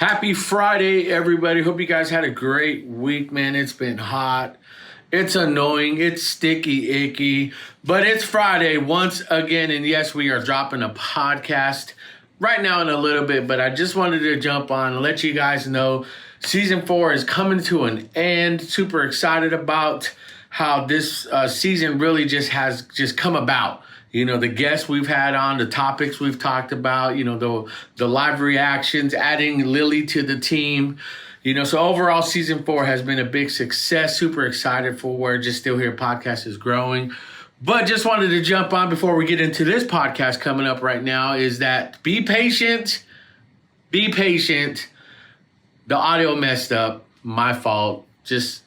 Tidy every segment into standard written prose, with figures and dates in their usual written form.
Happy Friday, everybody. Hope you guys had a great week, man. It's been hot. It's annoying. It's sticky, icky. But it's Friday once again. And yes, we are dropping a podcast right now in a little bit. But I just wanted to jump on and let you guys know Season 4 is coming to an end. Super excited about how this season really has come about. You know, the guests we've had on, the topics we've talked about, you know, the live reactions, adding Lily to the team. You know, so overall, Season 4 has been a big success. Super excited for where Just Still Here podcast is growing. But just wanted to jump on before we get into this podcast coming up right now is that be patient. Be patient. The audio messed up. My fault. Just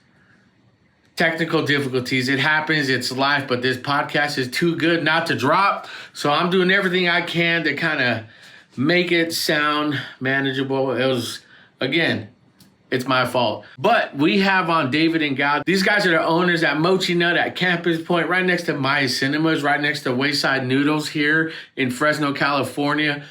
technical difficulties. It happens. It's life. But this podcast is too good not to drop. So I'm doing everything I can to kind of make it sound manageable. It was, again, it's my fault. But we have on David and Gal. These guys are the owners at Mochi Nut at Campus Point, right next to My Cinemas, right next to Wayside Noodles here in Fresno, California.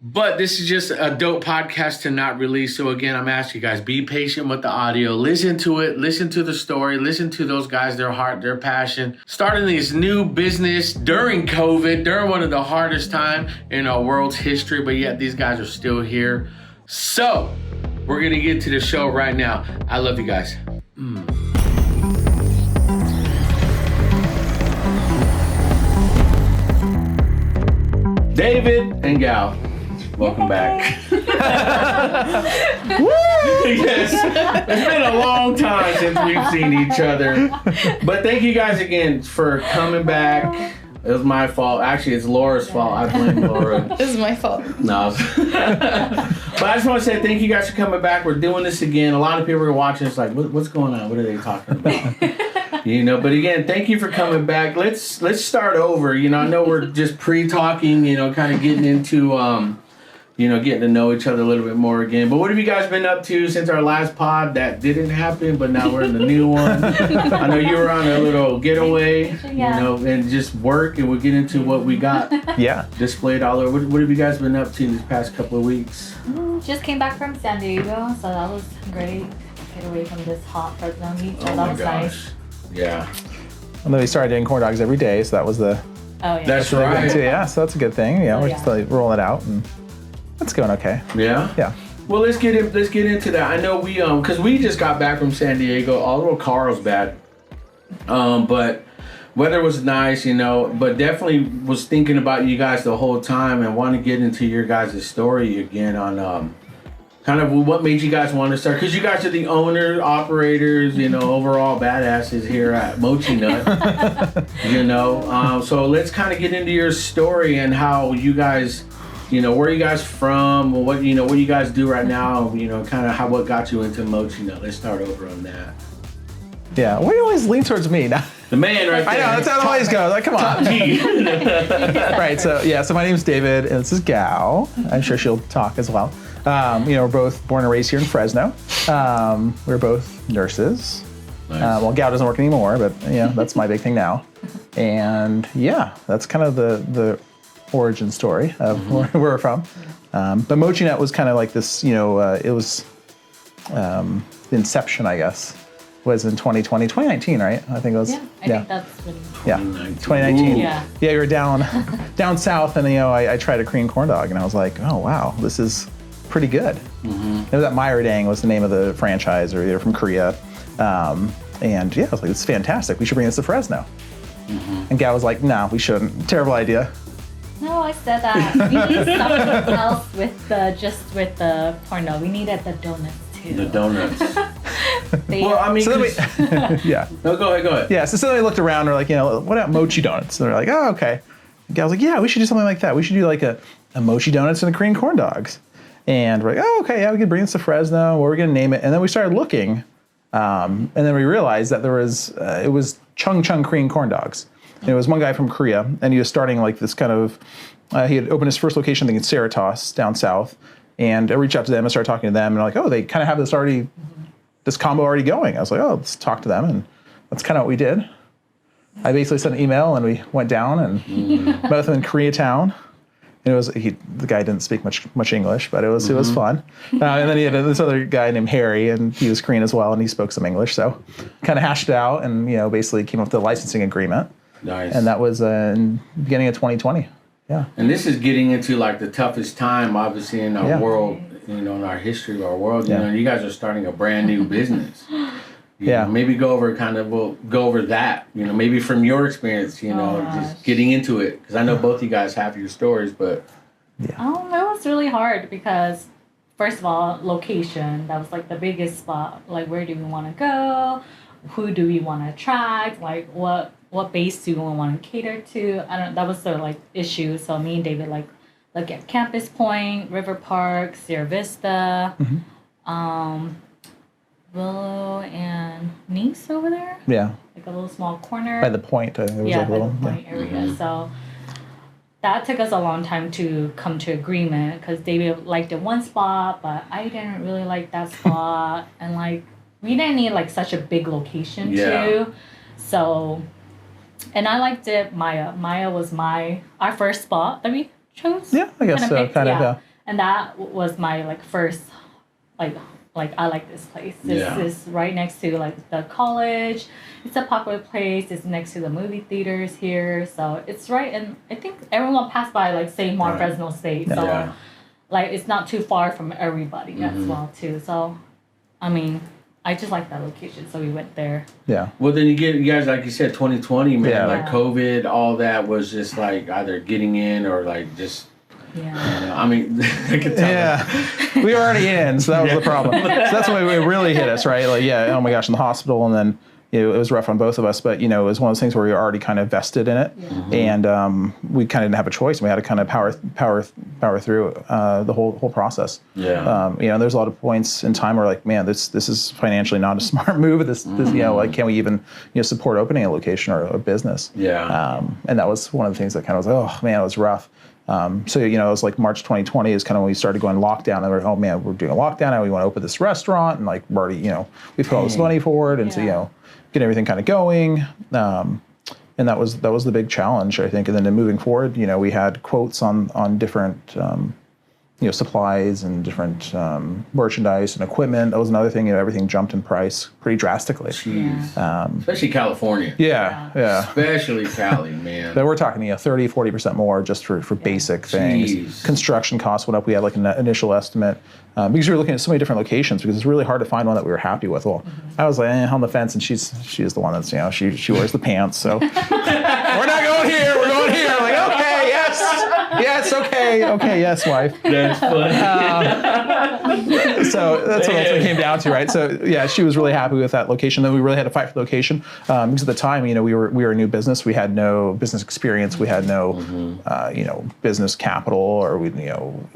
But this is just a dope podcast to not release. So again, I'm asking you guys, be patient with the audio. Listen to it. Listen to the story. Listen to those guys, their heart, their passion. Starting this new business during COVID, during one of the hardest time in our world's history. But yet these guys are still here. So we're going to get to the show right now. I love you guys. David and Gal. Welcome back. Woo! Yes. It's been a long time since we've seen each other. But thank you guys again for coming back. It was my fault. Actually, it's Laura's fault. I blame Laura. This is my fault. No. But I just want to say thank you guys for coming back. We're doing this again. A lot of people are watching. It's like, what's going on? What are they talking about? You know, but again, thank you for coming back. Let's start over. You know, I know we're just pre-talking, you know, kind of getting into getting to know each other a little bit more again. But what have you guys been up to since our last pod? That didn't happen, but now we're in the new one. I know you were on a little getaway, you know, and just work, and we'll get into what we got displayed all over. What have you guys been up to these past couple of weeks? Just came back from San Diego, so that was great. Get away from this hot Fresno heat, so that was nice. Yeah. And then we started doing corn dogs every day, so that was the... Oh, yeah. That's right. Yeah, so that's a good thing. Yeah, we're just like rolling it out, and it's going okay. Yeah? Yeah. Well, let's get into that. I know we, because we just got back from San Diego, although Carlsbad. But weather was nice, you know, but definitely was thinking about you guys the whole time and want to get into your guys' story again on kind of what made you guys want to start. Because you guys are the owners, operators, you know, overall badasses here at Mochi Nut, you know. So let's kind of get into your story and how you guys... You know, where are you guys from? What you guys do right now? You know, kind of what got you into Mochi Nut. Let's start over on that. Yeah, why do you always lean towards me now? The man right there. I know, that's how it always goes. Like, come on. Right, so my name's David, and this is Gal. I'm sure she'll talk as well. You know, we're both born and raised here in Fresno. We're both nurses. Nice. Well, Gal doesn't work anymore, but, you know, that's my big thing now. And, yeah, that's kind of the origin story of where we're from. But Mochi Nut was kind of like this, you know, it was the inception, I guess, was in 2019, right? I think it was. Yeah, I think that's when... Yeah, 2019. Yeah. Yeah, we were down south, and, you know, I tried a Korean corn dog, and I was like, oh, wow, this is pretty good. It was at Myeredang was the name of the franchise, or they're from Korea. And, yeah, I was like, this is fantastic. We should bring this to Fresno. And Gal was like, no, we shouldn't. Terrible idea. No, I said that. We need something else with the corn dog. We needed the donuts too. The donuts. Well, I mean, so then we, yeah. No, go ahead. Yeah, so then we looked around, we're like, you know, what about Mochi donuts? And they're like, oh, okay. And Gal's like, yeah, we should do something like that. We should do like a Mochi donuts and a Korean corn dogs. And we're like, oh, okay, yeah, we could bring this to Fresno. What are we going to name it? And then we started looking, and then we realized that it was Chung Chung Korean corn dogs. And it was one guy from Korea, and he was starting like this kind of, he had opened his first location, I think in Cerritos, down south. And I reached out to them and started talking to them, and like, oh, they kind of have this combo already going. I was like, oh, let's talk to them, and that's kind of what we did. I basically sent an email, and we went down and met with them in Koreatown, And the guy didn't speak much English, but it was fun. And then he had this other guy named Harry, and he was Korean as well, and he spoke some English. So kind of hashed it out, and basically came up with a licensing agreement. Nice. And that was in the beginning of 2020. Yeah. And this is getting into like the toughest time, obviously, in our world, in our history of our world. You guys are starting a brand new business. Maybe we'll go over that, maybe from your experience, just getting into it. Because I know both you guys have your stories, but. Yeah. It was really hard because, first of all, location. That was like the biggest spot. Like, where do we want to go? Who do we want to attract? Like, what base do we want to cater to? That was the issue. So me and David look at Campus Point, River Park, Sierra Vista, Willow and Nice over there. Yeah. Like a little small corner. By the point, I think it was by the point area. So that took us a long time to come to agreement because David liked it one spot, but I didn't really like that spot, and we didn't need such a big location too. So, and I liked it. Maya was our first spot that we chose. Yeah, I guess so. Kind of. Yeah. And that was my first I like this place. This is right next to the college. It's a popular place. It's next to the movie theaters here, so it's right. And I think everyone passed by St. Mark, Fresno State. So it's not too far from everybody as well too. So, I mean, I just like that location, so we went there. Yeah. Well, then you guys, like you said, 2020, man, COVID, all that was just either getting in or just. Yeah. I mean, I could tell. Yeah. We were already in, so that was the problem. So that's why it really hit us, right? Oh my gosh, in the hospital, and then it was rough on both of us, but it was one of those things where we were already kind of vested in it, and we kind of didn't have a choice. We had to kind of power through the whole process. Yeah. There's a lot of points in time where man, this is financially not a smart move. This can we even support opening a location or a business? Yeah. And that was one of the things that kind of was it was rough. So it was March 2020 is kind of when we started going lockdown, and we're we're doing a lockdown, and we want to open this restaurant, and we're already we put all this money forward, and to get everything kind of going, and that was the big challenge, I think. And then moving forward, we had quotes on different supplies and different merchandise and equipment. That was another thing. Everything jumped in price pretty drastically. Jeez. Especially California. Yeah. Especially Cali, man. But we're talking 30-40% more just for basic things. Jeez. Construction costs went up. We had an initial estimate because we were looking at so many different locations because it's really hard to find one that we were happy with. Well, I was on the fence, and she's the one that's she wears the pants. So we're not going here. We're going here. Okay, yes, okay, yes, wife. That's funny. So that's what it came down to, right? So she was really happy with that location. Then we really had to fight for the location because at the time, we were a new business. We had no business experience. We had no, business capital or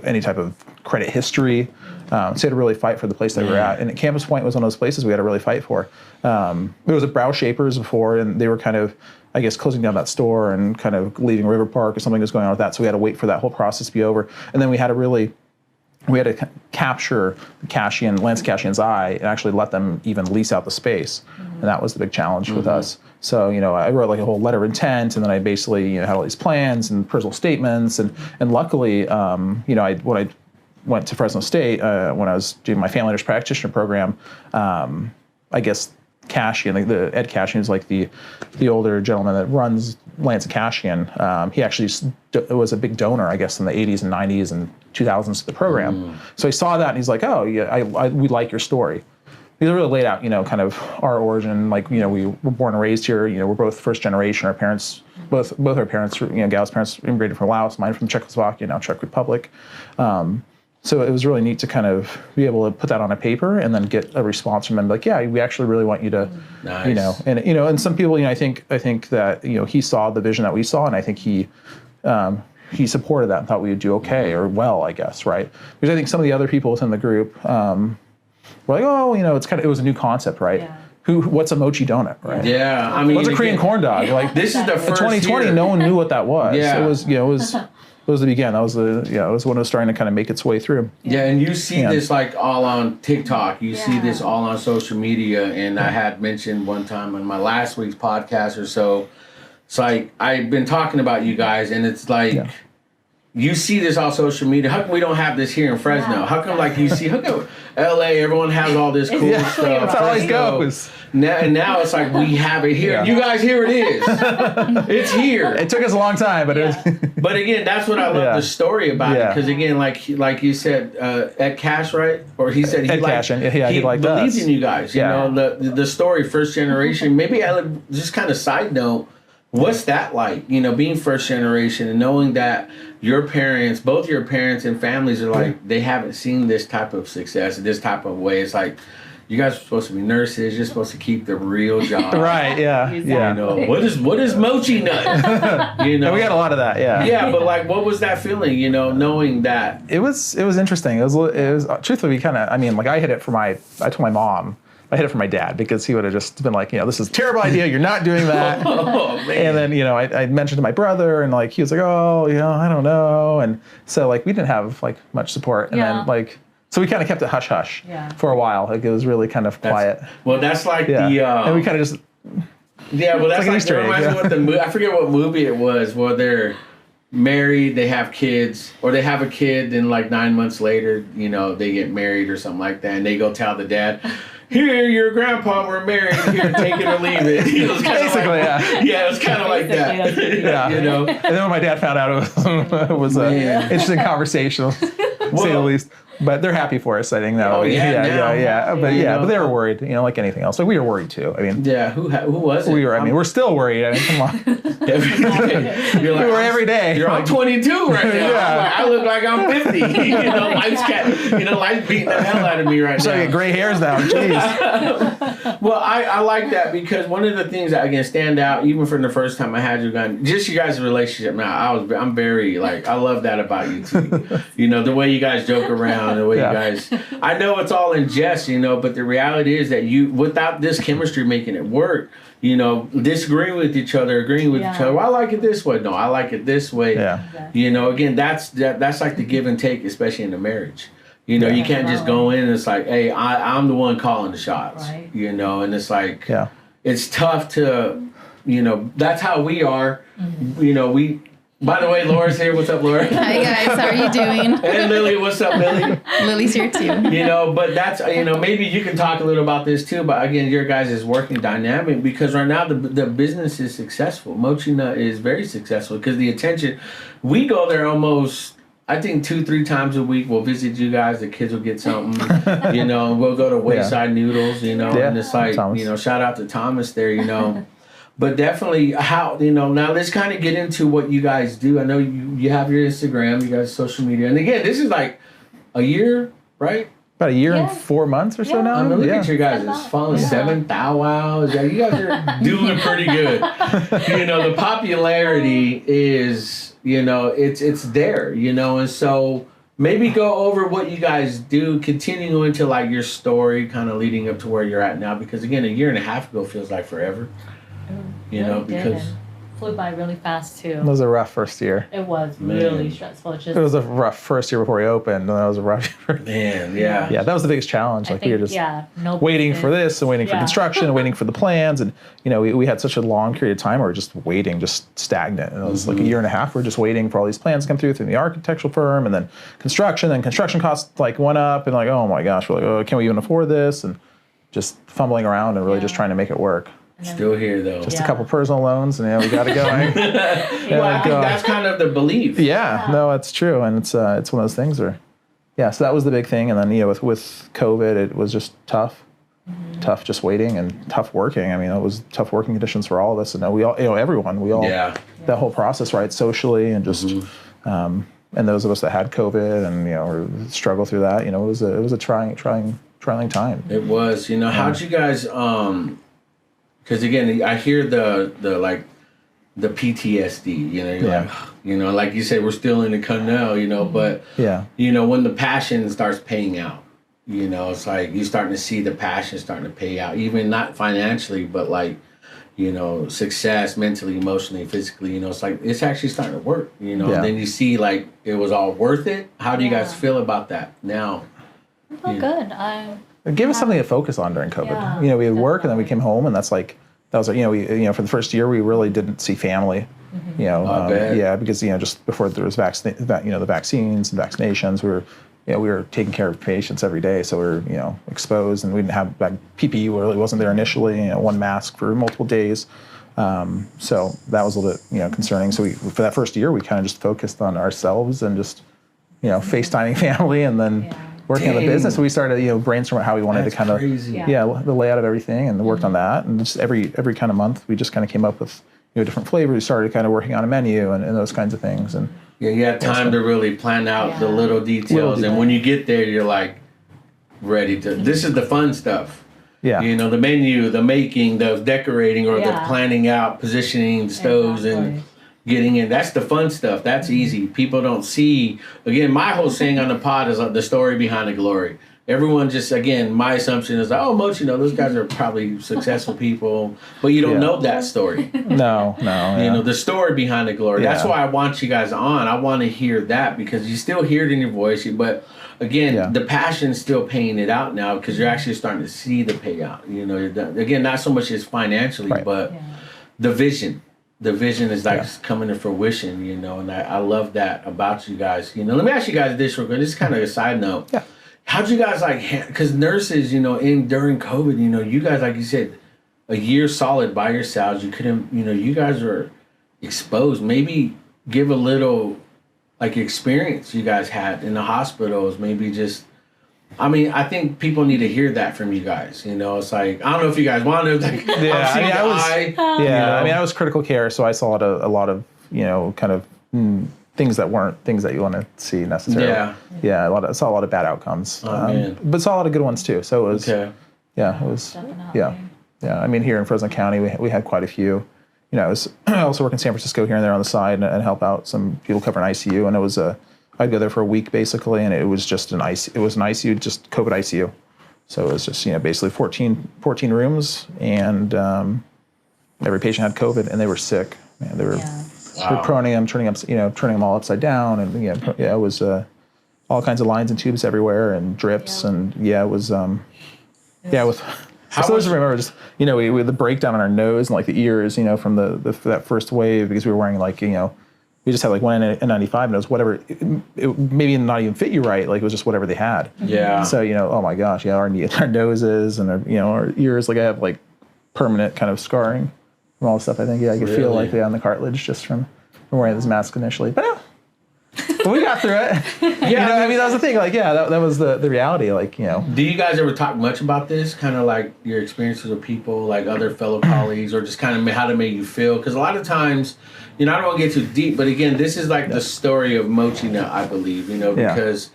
any type of credit history. So we had to really fight for the place that we were at. And Campus Point was one of those places we had to really fight for. It was at Brow Shapers before, and they were kind of, I guess, closing down that store and kind of leaving River Park, or something was going on with that. So we had to wait for that whole process to be over. And then we had to capture the Lance Cashian's eye and actually let them even lease out the space. And that was the big challenge with us. So, I wrote a whole letter of intent, and then I basically, had all these plans and personal statements. And luckily, when I went to Fresno State, when I was doing my family nurse practitioner program, I guess Cashian, the Ed Cashian is the older gentleman that runs Lance Cashian. He actually was a big donor, I guess, in the 80s and 90s and 2000s to the program. So he saw that, and he's we like your story. He really laid out, kind of our origin. We were born and raised here. We're both first generation. Our parents, both our parents, Gal's parents immigrated from Laos, mine from Czechoslovakia, now Czech Republic. So it was really neat to kind of be able to put that on a paper and then get a response from them, we actually really want you to, nice. And some people, I think that he saw the vision that we saw, and I think he supported that and thought we would do okay or well, I guess, right? Because I think some of the other people within the group were it was a new concept, right? Yeah. What's a mochi donut, right? Yeah, I mean, what's a Korean corn dog? This is the first. In 2020, year. No one knew what that was. Yeah. It was the beginning. That was it was when it was starting to kind of make its way through. Yeah, and you see this all on TikTok. You see this all on social media. And I had mentioned one time on my last week's podcast or so. It's I've been talking about you guys, and it's you see this on social media. How come we don't have this here in Fresno? Yeah, How come like you see? How come LA? Everyone has all this cool Yeah. stuff. That's how it always Fresno, goes. Now it's like we have it here. Yeah. You guys, here it is. It's here. It took us a long time, but Yeah. it was, But again, that's what I love Yeah. the story about it. Yeah. Because again, like you said, Ed Cash, right? Or he said Ed Cash, yeah, he liked believed us. in you guys. You Yeah. know, the story, first generation. Maybe just kind of side note. What's that like? You know, being first generation and knowing that your parents, both your parents and families are like, they haven't seen this type of success, this type of way. It's like, you guys are supposed to be nurses. You're supposed to keep the real job. right, yeah, Exactly. yeah. You know, what is Mochi nut? You know, And we got a lot of that, yeah. yeah, but like, what was that feeling? You know, knowing that. It was interesting. It was truthfully, we kind of, I mean, like I told my mom, I hit it for my dad because he would have just been like, this is a terrible idea. You're not doing that. Oh man. And then, I mentioned to my brother and like, he was like, oh, I don't know. And so like, we didn't have like much support. And Yeah. then like, so we kind of kept it hush hush Yeah. for a while. Like it was really kind of quiet. Well, that's like Yeah. the. And we kind of just, Yeah, well, that's like an like Easter that egg, reminds me yeah. what the I forget what movie it was where they're married, they have kids, or they have a kid, then like 9 months later, they get married or something like that, and they go tell the dad, "Here, your grandpa, we're married. Here, take it or leave it." It was kinda Basically, yeah. Yeah, it was kind of like that. Basically, yeah. And then when my dad found out, it was an Man. interesting conversation, to say the Well- least. But they're happy for us, I think. Now. Oh, yeah, now. yeah. But You know. but they were worried, like anything else. Like we were worried too. I mean, Yeah, who was it? we're still worried. I mean, come on. Every day. You're like, We were every day. You're like 22 right now. Yeah. I'm like, I look like I'm 50. Life's beating the hell out of me right So I now. get gray hairs now. Jeez. Well, I like that because one of the things that can stand out, even from the first time I had you guys, just you guys' relationship. Now, I'm very I love that about you two. The way you guys joke around, the way Yeah. you guys. I know it's all in jest, but the reality is that without this chemistry making it work, disagreeing with each other, agreeing with each Yeah. other. Well, I like it this way. No, I like it this way. Yeah. Again, that's like the give and take, especially in a marriage. You can't just go in and it's like, hey, I'm the one calling the shots. Right. And it's like, Yeah. it's tough to, that's how we are. Mm-hmm. By the way, Laura's here. What's up, Laura? Hi guys, how are you doing? And Lily, what's up, Lily? Lily's here too. But that's, maybe you can talk a little about this too, but again, your guys' working dynamic, because right now the business is successful. Mochi Nut is very successful because the attention, we go there almost, I think 2-3 times a week. We'll visit you guys. The kids will get something, we'll go to Wayside Noodles, and it's like, Thomas. shout out to Thomas there, But definitely how, now let's kind of get into what you guys do. I know you have your Instagram, you guys social media. And again, this is like a year, right? About a year Yeah. and 4 months or so Yeah. now. I mean, look yeah. at your guys. Yeah. It's following 7,000 wows. Yeah, you guys are doing pretty good. The popularity is, it's there, and so maybe go over what you guys do, continue into like your story, kind of leading up to where you're at now. Because again, a year and a half ago feels like forever. Really did, Because and flew by really fast too. It was a rough first year. It was Man. really stressful. It's just, It was a rough first year before we opened, and that was a rough year. man, yeah. Yeah, that was the biggest challenge. I Like we were think, just no waiting for business. this and waiting for Yeah. construction and waiting for the plans, and we had such a long period of time where we were just waiting, just stagnant. And it was like a year and a half. We are just waiting for all these plans to come through the architectural firm, and then construction. And construction costs like went up, and like, oh my gosh, we're like, oh, can we even afford this? And just fumbling around and really just Yeah. trying to make it work. Still here though. Just Yeah. a couple personal loans, and we got it going. Well, I think go. that's kind of the belief. Yeah, no, it's true, and it's one of those things where, yeah. So that was the big thing, and then with COVID, it was just tough, tough just waiting and tough working. I mean, it was tough working conditions for all of us, and we all, everyone, we all, Yeah. that whole process, right, socially, and just, and those of us that had COVID and or struggle through that, it was a trying time. It was. How'd you guys? Because again, I hear the PTSD. You're like you said, we're still in the canal. But Yeah, when the passion starts paying out, it's like you're starting to see the passion starting to pay out, even not financially, but like, success mentally, emotionally, physically. It's like it's actually starting to work. Yeah. Then you see like it was all worth it. How do you guys Yeah. feel about that now? I feel good. it gave us something to focus on during COVID. Yeah, We had work, and then we came home, and that's like that was, for the first year, we really didn't see family. Because just before there was the vaccines and vaccinations, we were taking care of patients every day, so we were exposed, and we didn't have PPE really wasn't there initially. One mask for multiple days, so that was a little bit concerning. So for that first year, we kind of just focused on ourselves and just FaceTiming family, and then working on the business. So we started brainstorming how we wanted to kind of the layout of everything, and worked on that. And just every kind of month, we just kind of came up with different flavors. We started kind of working on a menu and those kinds of things. And you had time to really plan out the little details. And when you get there, you're like ready to. This is the fun stuff. Yeah. The menu, the making, the decorating, or the planning out, positioning the stoves and getting in. That's the fun stuff. That's easy. People don't see. Again, my whole saying on the pod is the story behind the glory. Everyone just, again, my assumption is, Mochi, those guys are probably successful people, but you don't know that story. No. The story behind the glory. That's why I want you guys on. I want to hear that, because you still hear it in your voice, but again, the passion's still paying it out now, because you're actually starting to see the payout. Again, not so much as financially, but the vision. The vision is coming to fruition, and I love that about you guys. Let me ask you guys this real quick. This is kind of a side note. Yeah. How'd you guys because nurses, during COVID, you guys, like you said, a year solid by yourselves, you couldn't, you guys were exposed. Maybe give a little, experience you guys had in the hospitals, maybe just, I think people need to hear that from you guys. It's like, I don't know if you guys want to, I was critical care, so I saw a lot of kind of things that weren't things that you want to see necessarily. I saw a lot of bad outcomes, but saw a lot of good ones too. So it was, here in Fresno County, we had quite a few. I also work in San Francisco here and there on the side and help out some people covering ICU, and it was I'd go there for a week basically, and it was just an ICU, just COVID ICU. So it was just basically 14 rooms, and every patient had COVID, and they were sick. Man, they were. Wow. Proning them, turning them all upside down, and it was all kinds of lines and tubes everywhere, and drips, and it was with. I still remember just we had the breakdown on our nose and the ears, from that first wave, because we were wearing we just had one N95, and it was whatever. It maybe not even fit you right, it was just whatever they had. Yeah. So oh my gosh, our noses and our ears, I have permanent kind of scarring from all the stuff. I think I could feel on the cartilage just from wearing this mask initially, but we got through it. That was the thing. That was the reality. Do you guys ever talk much about this? Kind of your experiences with people, other fellow colleagues, or just kind of how to make you feel? Because a lot of times, I don't want to get too deep, but again, this is the story of Mochi now, I believe. Because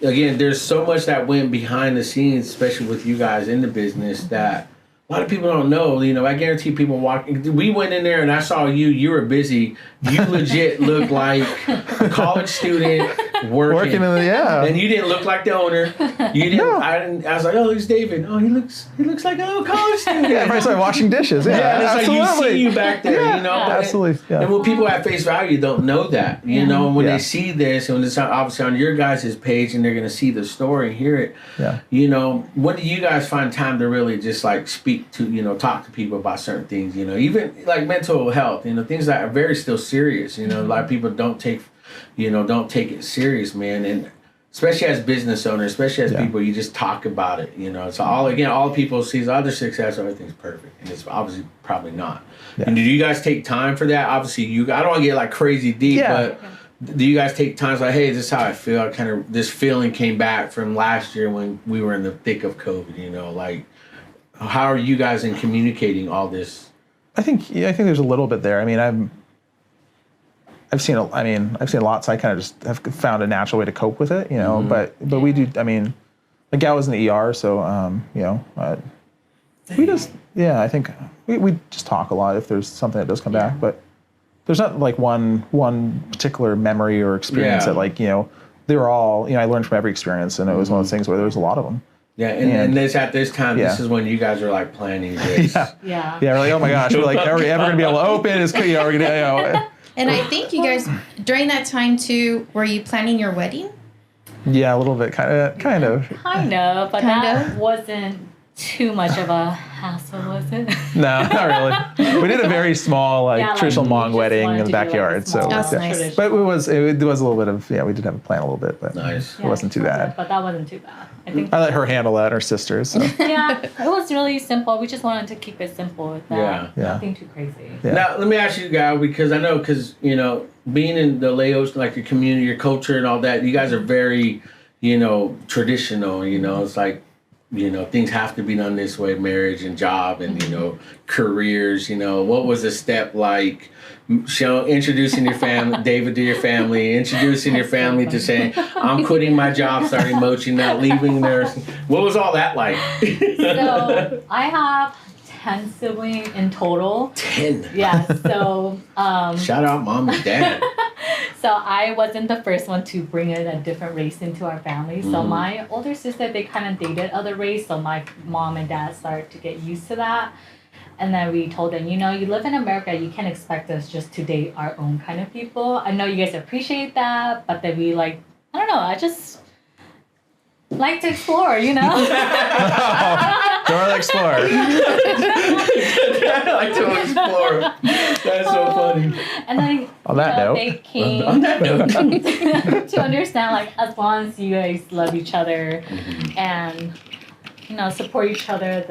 again, there's so much that went behind the scenes, especially with you guys in the business, that a lot of people don't know. I guarantee people walking. We went in there and I saw you. You were busy. You legit looked like a college student working. And you didn't look like the owner. You didn't. No. I was like, oh, it's David. Oh, he looks like a little college student. I probably started washing dishes. Yeah, it's you see you back there. Absolutely. And when people at face value don't know that, and when they see this, and it's obviously on your guys' page, and they're gonna see the story and hear it. Yeah. When do you guys find time to really just speak to, talk to people about certain things, even mental health, things that are very still serious, a lot of people don't take it serious, man. And especially as business owners, especially as people, you just talk about it, So all people see is other success, everything's perfect. And it's obviously probably not. Yeah. And do you guys take time for that? Obviously I don't want to get crazy deep, but do you guys take time hey, this is how I feel? This feeling came back from last year when we were in the thick of COVID, how are you guys in communicating all this? I think there's a little bit there. I've seen a lot, so I kind of just have found a natural way to cope with it, But we do. Gal was in the ER, so we just I think we just talk a lot if there's something that does come back, but there's not one particular memory or experience that they were all I learned from every experience, and it was one of those things where there was a lot of them. Yeah, and this at this time, this is when you guys are planning this. Yeah, we're like, oh my gosh, we're are we ever gonna be able to open? We're gonna, And I think you guys during that time too, were you planning your wedding? Yeah, a little bit, kind of. But that wasn't too much of a hassle, was it? No, not really. We did a very small, traditional we Hmong just wedding wanted in the to do, backyard. small, So, That's nice. traditional. but it was a little bit of we did have a plan a little bit, but Nice. it wasn't too bad. But that wasn't too bad. I think. I let her handle that, her sisters. So. Yeah, it was really simple. We just wanted to keep it simple with that. Yeah. Nothing too crazy. Yeah. Now, let me ask you guys, because I know, being in the Laos, like your community, your culture and all that, you guys are very, traditional, it's like, things have to be done this way, marriage and job and, careers, what was the step like? Introducing your family, David to your family, introducing your family to saying, I'm quitting my job, starting Mochi, not leaving there. What was all that like? So I have 10 siblings in total. 10. Yeah, so Shout out mom and dad. so I wasn't the first one to bring in a different race into our family. So my older sister, they kind of dated other race, so my mom and dad started to get used to that. And then we told them, you live in America, you can't expect us just to date our own kind of people. I know you guys appreciate that, but then we I don't know, I just like to explore, Dora the Explorer. I like to explore. That's so funny. And then On that note. they came On that note. to understand, as long as you guys love each other and, support each other,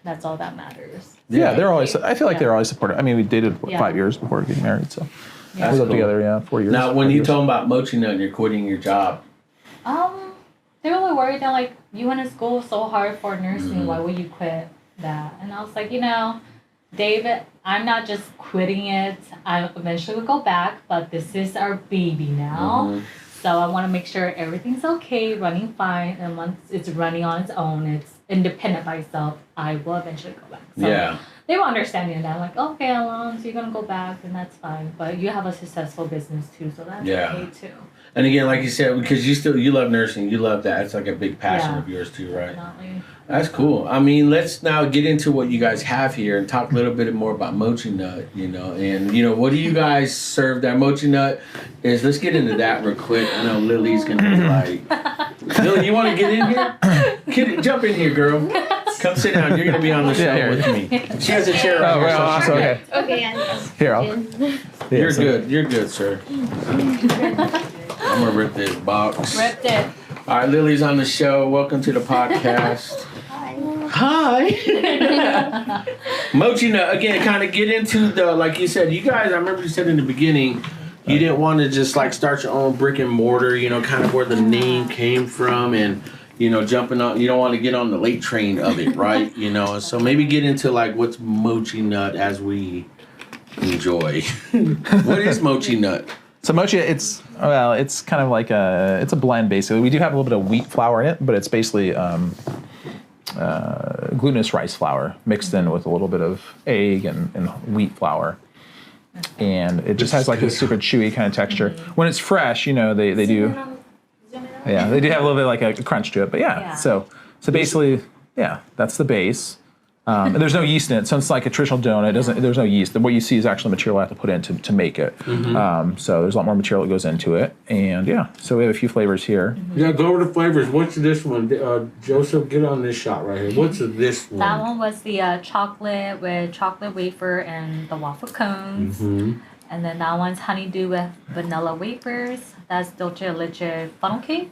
that's all that matters. Yeah, they're always. I feel like Yeah. they're always supportive. I mean, we dated 5 years before getting married, so we That's lived cool. together. 4 years. Now, when 5 you years. told them about Mochi Nut and you're quitting your job, They were worried that you went to school so hard for nursing, why would you quit that? And I was like, David, I'm not just quitting it. I eventually will go back, but this is our baby now. So I want to make sure everything's okay, running fine, and once it's running on its own, it's independent by itself, I will eventually go back. So they were understanding that, okay, Alon, so you're gonna go back, then that's fine. But you have a successful business too, so that's okay too. and again, like you said, because you love nursing, you love that. It's like a big passion Yeah. of yours too, right? Definitely. That's cool. I mean, let's now get into what you guys have here and talk a little bit more about Mochi Nut, and what do you guys serve there? Mochi Nut let's get into that real quick. I know Lily's gonna be like, Lily, you want to get in here? Jump in here, girl. Come sit down. You're gonna be on the show here. with me. She has a chair right Oh, here. right, so awesome. she- Okay. Okay, yes. Here, I'll. You're so- good. You're good, sir. I'm gonna rip this box. Ripped it. All right, Lily's on the show. Welcome to the podcast. Hi. Mochi Nut, again, kind of get into like you said, you guys, I remember you said in the beginning, you didn't want to just start your own brick and mortar, kind of where the name came from and, jumping on, you don't want to get on the late train of it, right? So maybe get into what's Mochi Nut as we enjoy. What is Mochi Nut? So mochi, it's kind of it's a blend basically. We do have a little bit of wheat flour in it, but it's basically glutinous rice flour mixed in with a little bit of egg and wheat flour, and it just has this super chewy kind of texture. When it's fresh, they do. Yeah, they do have a little bit a crunch to it, but yeah. So basically, that's the base. And there's no yeast in it, so it's like a traditional donut. There's no yeast. What you see is actually material I have to put in to make it. So there's a lot more material that goes into it, and so we have a few flavors here. Yeah, go over the flavors. What's this one? Joseph, get on this shot right here. What's this one? That one was the chocolate with chocolate wafer and the waffle cones. And then that one's honeydew with vanilla wafers. That's dulce de leche funnel cake.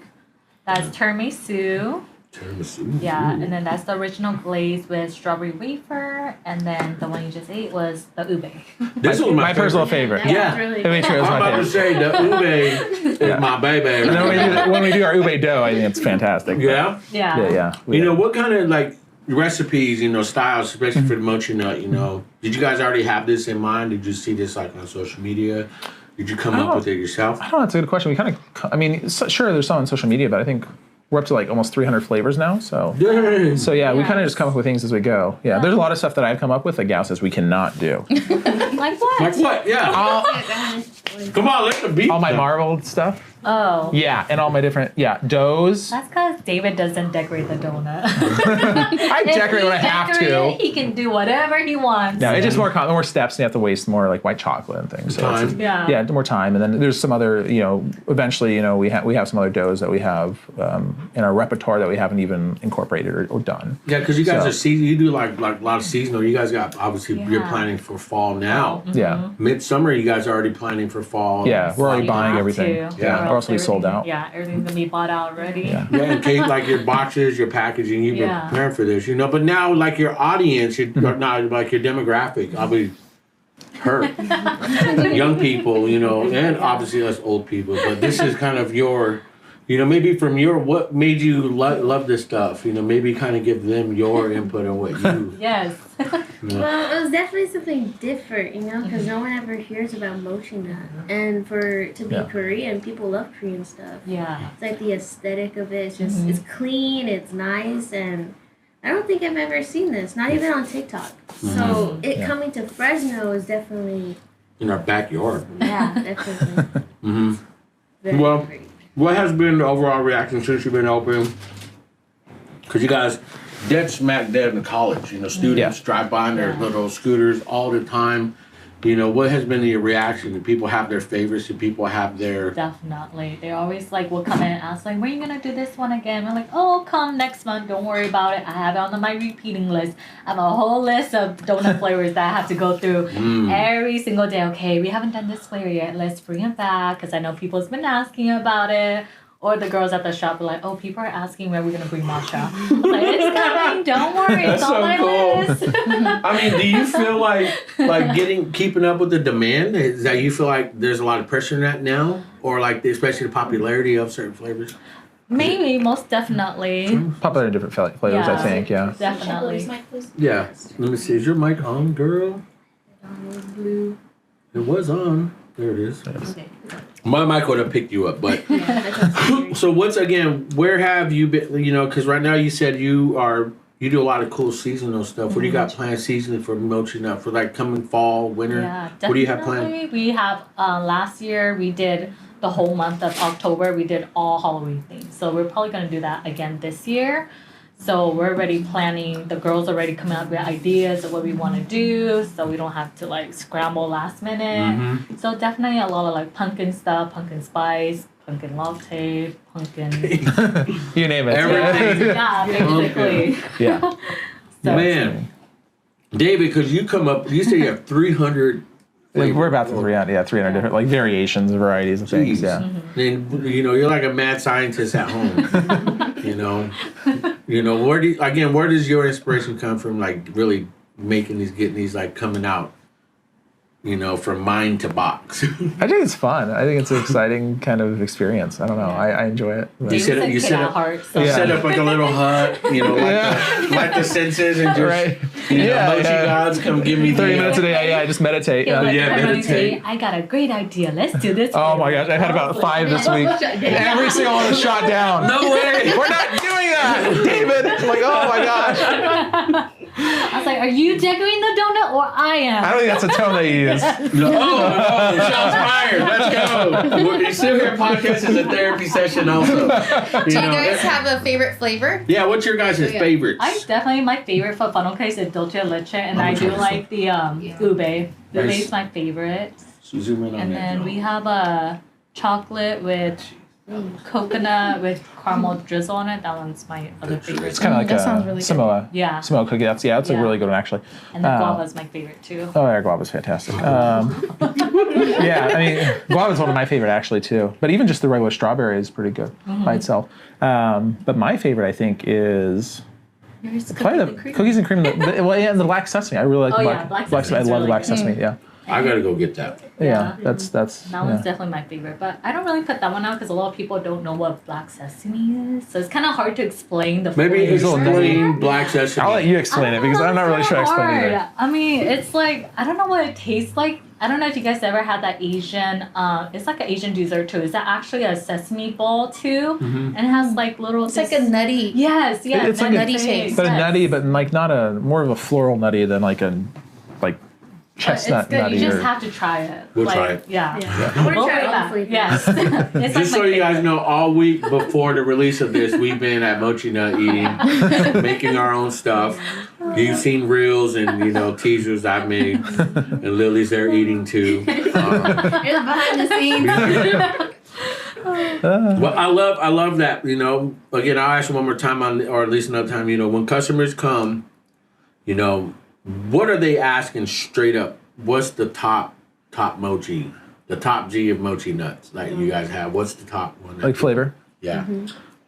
That's tiramisu. Tiramisu. Yeah, and then that's the original glaze with strawberry wafer. And then the one you just ate was the ube. This was My personal favorite. That Yeah. was really Let me try this I'm my about to favorite. say the ube is my baby. And then when we do our ube dough, I think it's fantastic. Yeah. Yeah. Yeah. What kind of recipes, styles, especially for the Mochi Nut, did you guys already have this in mind? Did you see this on social media? Did you come up with it yourself? I don't know. It's a good question. We kind of, sure, there's some on social media, but I think we're up to almost 300 flavors now. So Dang. yeah, we kind of just come up with things as we go. Yeah, there's a lot of stuff that I've come up with that Gal says we cannot do. Like what? Like what? Yeah. Come on, let the beat. All my marbled stuff. Oh. Yeah, and all my different doughs. That's because David doesn't decorate the donut. I decorate when I have to. He can do whatever he wants. No, it's just more steps, and you have to waste more like white chocolate and things. So Time. Yeah. more time, and then there's some other, eventually, we have some other doughs that we have in our repertoire that we haven't even incorporated or done. Yeah, because you guys are season. You do like a lot of seasonal. You guys got obviously you're Yeah. planning for fall now. Yeah, Midsummer, you guys are already planning for fall. yeah, we're already You buying have everything. to, Yeah, or else we sold out. Yeah, everything's gonna be bought out already. Yeah. Yeah, in case like your boxes, your packaging, you've been Yeah. preparing for this, But now, like your audience, not like your demographic, I'll be hurt. Young people, and obviously us old people. But this is kind of your, maybe from what made you love this stuff. Maybe kind of give them your input on what you. Yes. Well, it was definitely something different, because no one ever hears about mochi nut. And to be Korean, people love Korean stuff. Yeah. It's like the aesthetic of it. It's just, it's clean, it's nice, and I don't think I've ever seen this, not even on TikTok. So coming to Fresno is definitely... In our backyard. Yeah, definitely. Very Well, great. what has been the overall reaction since you've been open? Because you guys dead smack dead in college. Students drive by in their little scooters all the time. What has been the reaction? Do people have their favorites? Do people have their... Definitely. They always will come in and ask when are you gonna do this one again? We're like, oh, come next month. Don't worry about it. I have it on my repeating list. I have a whole list of donut flavors that I have to go through every single day. Okay, we haven't done this flavor yet. Let's bring it back because I know people's been asking about it. Or the girls at the shop are like, oh, people are asking when we're going to bring matcha. I'm like, it's coming. Don't worry. It's on my list. I mean, do you feel like keeping up with the demand? Is that you feel like there's a lot of pressure in that now? Or especially the popularity of certain flavors? Maybe, most definitely. Popular in different flavors, Yeah. I think. Yeah. Definitely. Yeah. Let me see. Is your mic on, girl? Blue. It was on. There it is. Okay. My mic would have picked you up, but... Yeah, So where have you been, because right now you said you do a lot of cool seasonal stuff. What do you got planned seasonally for Mochi Nut for coming fall, winter? Yeah, what do you have planned? definitely. We have, last year we did the whole month of October, we did all Halloween things. So we're probably going to do that again this year. So we're already planning, the girls already coming up with ideas of what we want to do, so we don't have to scramble last minute. So definitely a lot of pumpkin stuff, pumpkin spice, pumpkin latte, pumpkin... You name it. Everything. Yeah, basically. Yeah. So, Man, David, because you say you have 300... We're about to 300 different variations, varieties of things. Jeez. Yeah. Then you're like a mad scientist at home. Where does your inspiration come from? Really getting these coming out. From mind to box. I think it's fun. I think it's an exciting kind of experience. I don't know. I enjoy it. David's set up- a you kid set at up- heart, so You set up a little hut, like the senses, and just Right. Mochi gods come give me 30 minutes a day. I just meditate. He'll Yeah, come around and say, meditate. I got a great idea. Let's do this. Oh my gosh, I had about 5 this week. Every single one was shot down. No way! We're not doing that, David. I'm like, oh my gosh. I was like, are you decorating the donut or I am? I don't think that's a tone that you use. Shots fired. Let's go. You still here podcast is a therapy session also. Do you guys have a favorite flavor? Yeah, what's your guys' favorites? I definitely, my favorite for funnel cakes is dulce leche, and I do like the ube. Ube is my favorite. So zoom in on And that. then we have a chocolate with coconut with caramel drizzle on it. That one's my other favorite. It's kind of like That a sounds really good. Samoa. Yeah. Samoa cookie. That's a Yeah. really good one actually. And the guava's my favorite too. Oh yeah, guava's fantastic. Yeah, I mean guava's one of my favorite actually too. But even just the regular strawberry is pretty good by itself. But my favorite I think is probably the cookies and cream. And the black sesame. I really like the black sesame. I love the black sesame. Yeah. I gotta go get that. Yeah, that's That one's definitely my favorite, but I don't really put that one out because a lot of people don't know what black sesame is, so it's kind of hard to explain the Maybe flavor. explain black sesame. I'll let you explain it because I'm not really sure I explain it either. I mean, it's like, I don't know what it tastes like. I don't know if you guys ever had that Asian, it's like an Asian dessert too. Is that actually a sesame ball too? And it has little... It's like a nutty. Yes, It's like a nutty taste. But a nutty, but not more of a floral nutty than like a chestnut it's good. nutty. You just or- have to try it. We'll try it. Yeah. Yeah. I want to We'll try bring all that. the flavors. Yes. It's Just so like my you guys favorite. know, all week before the release of this, we've been at Mochi Nut eating, making our own stuff. You've seen reels and teasers I've made, and Lily's there eating too. Here's behind the scenes. Well, I love that. Again, I'll ask you one more time, or at least another time. When customers come, what are they asking straight up? What's the top mochi, the top G of mochi nuts that you guys have? What's the top one? Like flavor. Yeah.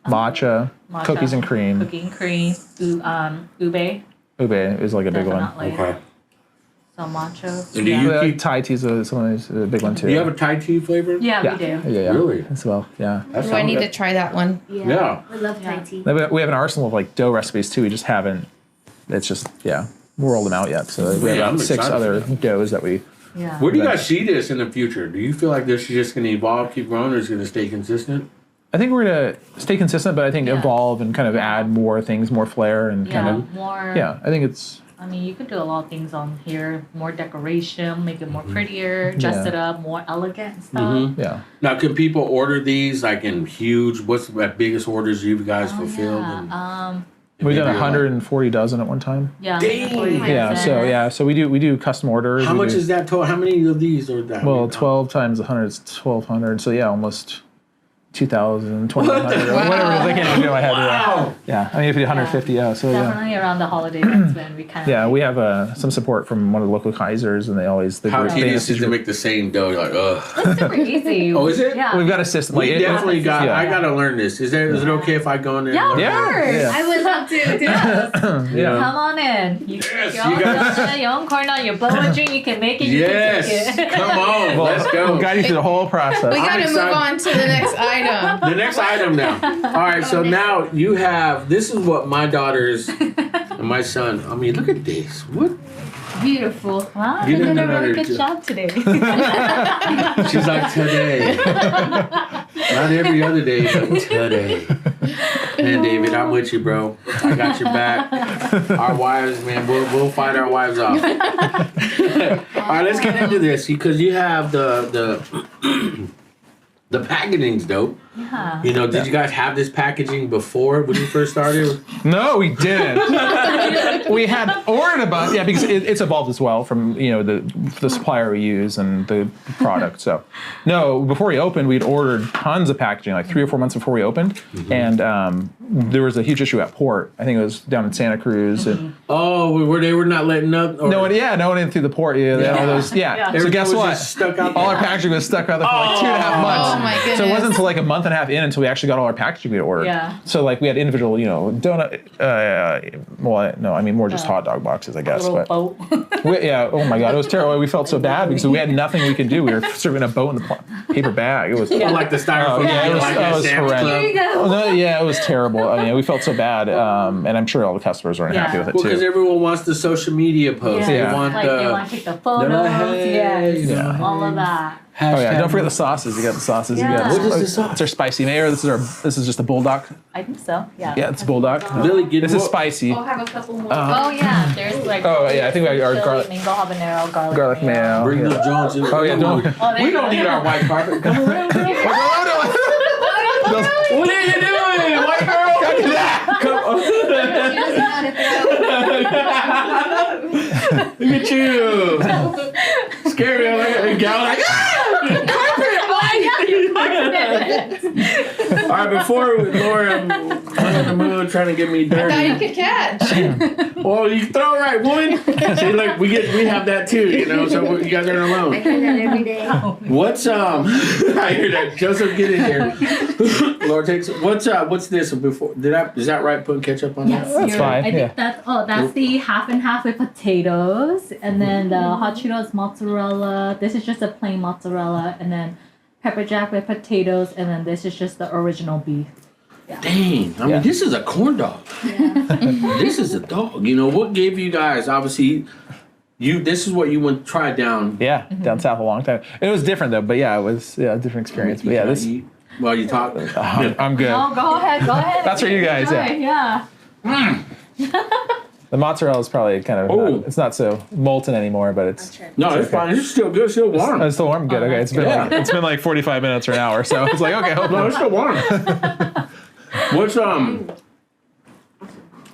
Matcha, Matcha, cookies and cream. Cookie and cream. Ube. Ube is like a big one. Definitely. Okay. So matcha. And do you The keep? Thai tea's a big one too. Do you have a Thai tea flavor? Yeah, yeah. we do. Yeah. Really? As well. Yeah. That Do I sounds need to good. try that one? Yeah. I love Thai Yeah. tea. We have an arsenal of like dough recipes too. We just haven't. It's just rolled them out yet. So we have Yeah, I'm about 6 excited other for that. doughs that we. Yeah. Where do you guys see this in the future? Do you feel like this is just going to evolve, keep growing, or is it going to stay consistent? I think we're gonna stay consistent, but I think Yeah. evolve and kind of add more things, more flair, and Yeah, kind of more. I think it's I mean, you could do a lot of things on here. More decoration, make it more prettier, dress Yeah. it up, more elegant and stuff. Mm-hmm. yeah. Now, can people order these like in huge? What's the biggest orders you guys Oh, fulfilled? yeah. We've done Maybe 140 dozen at one time. Yeah. Dang. 140 Yeah, percent. so we do custom orders. How We much do- is that total? How many of these are that? Well, 12 times 100 is 1,200. So almost 2,000, 2,100, or whatever it is. I can't even do it in my head. Wow. Yeah, I mean if you do 150, so Definitely around the holiday, that's when we kind of. yeah, we have some support from one of the local Kaisers, and they always How they tedious is message to make the same dough? You're like, ugh. It's super easy. Oh, is it? Yeah. We've got a system. We Like, definitely got. yeah. I gotta learn this. Is it okay if I go in there? Yeah, and of learn? course. Yeah. I would love to. Yeah. Come on in. You Yes, your own you guys- donut, your own corn dog, your boba drink, you can make it, you Yes. can take it. Come on. Let's go. We'll guide you through the whole process. We got to move excited. on to the next item. The next item now. All right, so now you have. This is what my daughters and my son. I mean, look at this. What? Beautiful. Wow, You you didn't did a know really that good too. job today. She's like today. Not every other day, but today. Man, David, I'm with you, bro. I got your back. Our wives, man, we'll fight our wives off. All right, let's get into this because you have the packaging's dope. Yeah. Did you guys have this packaging before when you first started? No, we didn't. We had ordered a bunch, because it's evolved as well from the supplier we use and the product. So, no, before we opened, we'd ordered tons of packaging, like 3 or 4 months before we opened, and there was a huge issue at port. I think it was down in Santa Cruz, and Oh, were they not letting up? Or? no one in through the port. Yeah, they had all those. Yeah. Yeah. So Everything guess was what? just stuck out All there. our packaging was stuck out there for like 2.5 months. Oh my goodness. So it wasn't until like a month and a half in until we actually got all our packaging we had ordered. Yeah. So like we had individual, donut. No, I mean more just hot dog boxes, I guess. Little But boat. oh my god, it was terrible. We felt so bad because we had nothing we could do. We were serving a boat in the paper bag. It was. Oh, like the styrofoam. Yeah, it was, like it at was Sam's horrendous. Club. There you go. Oh, no, yeah, it was terrible. I mean, we felt so bad, and I'm sure all the customers weren't happy with it Well, because too. everyone wants the social media post. Yeah. They want Like the. they want to take the photos. hey, Yes. All of that. Oh yeah, don't forget the sauces. You got the sauces. Yeah. You got What is the sauce? It's our spicy mayo. This is just a bulldog. I think so. Yeah. Yeah, it's bulldog. Lily, get This is what- spicy. I'll have a couple more. Oh yeah, there's like. Oh, yeah, I think our chili, garlic- mango habanero, Garlic mayo. Bring Yeah. those Jones in. Oh yeah, don't. Oh, there We you don't go. need our white carpet. Come around. What are you doing, white girl? Come on. Look at you. Scary. I'm like a gal like, all right, before Laura, I'm in the mood trying to get me Thought you dirty. could catch. Well, you throw it right, woman. See, look, we have that too, so you guys aren't I alone. hear that every day. What's I hear that. Joseph, get in here. Laura takes what's this before? Is that right? Putting ketchup on Yes, that? That's you're- fine, I think yeah. that's the half and half with potatoes, and then the hot Cheetos mozzarella. This is just a plain mozzarella, and then pepper jack with potatoes, and then this is just the original beef. Dang! I mean, this is a corn dog. This is a dog. What gave you guys? Obviously, this is what you went try down. Yeah, down south a long time. It was different though, but yeah, it was a different experience. But yeah, this. While you talk. I'm good. Oh, go ahead. That's for you guys, Enjoy, yeah. The mozzarella is probably kind of it's not so molten anymore, but it's No, it's fine. It's still good. It's still warm. it's still warm. Good. Okay, it's been like 45 minutes or an hour, so it's like okay, hold No, on. it's still warm. What's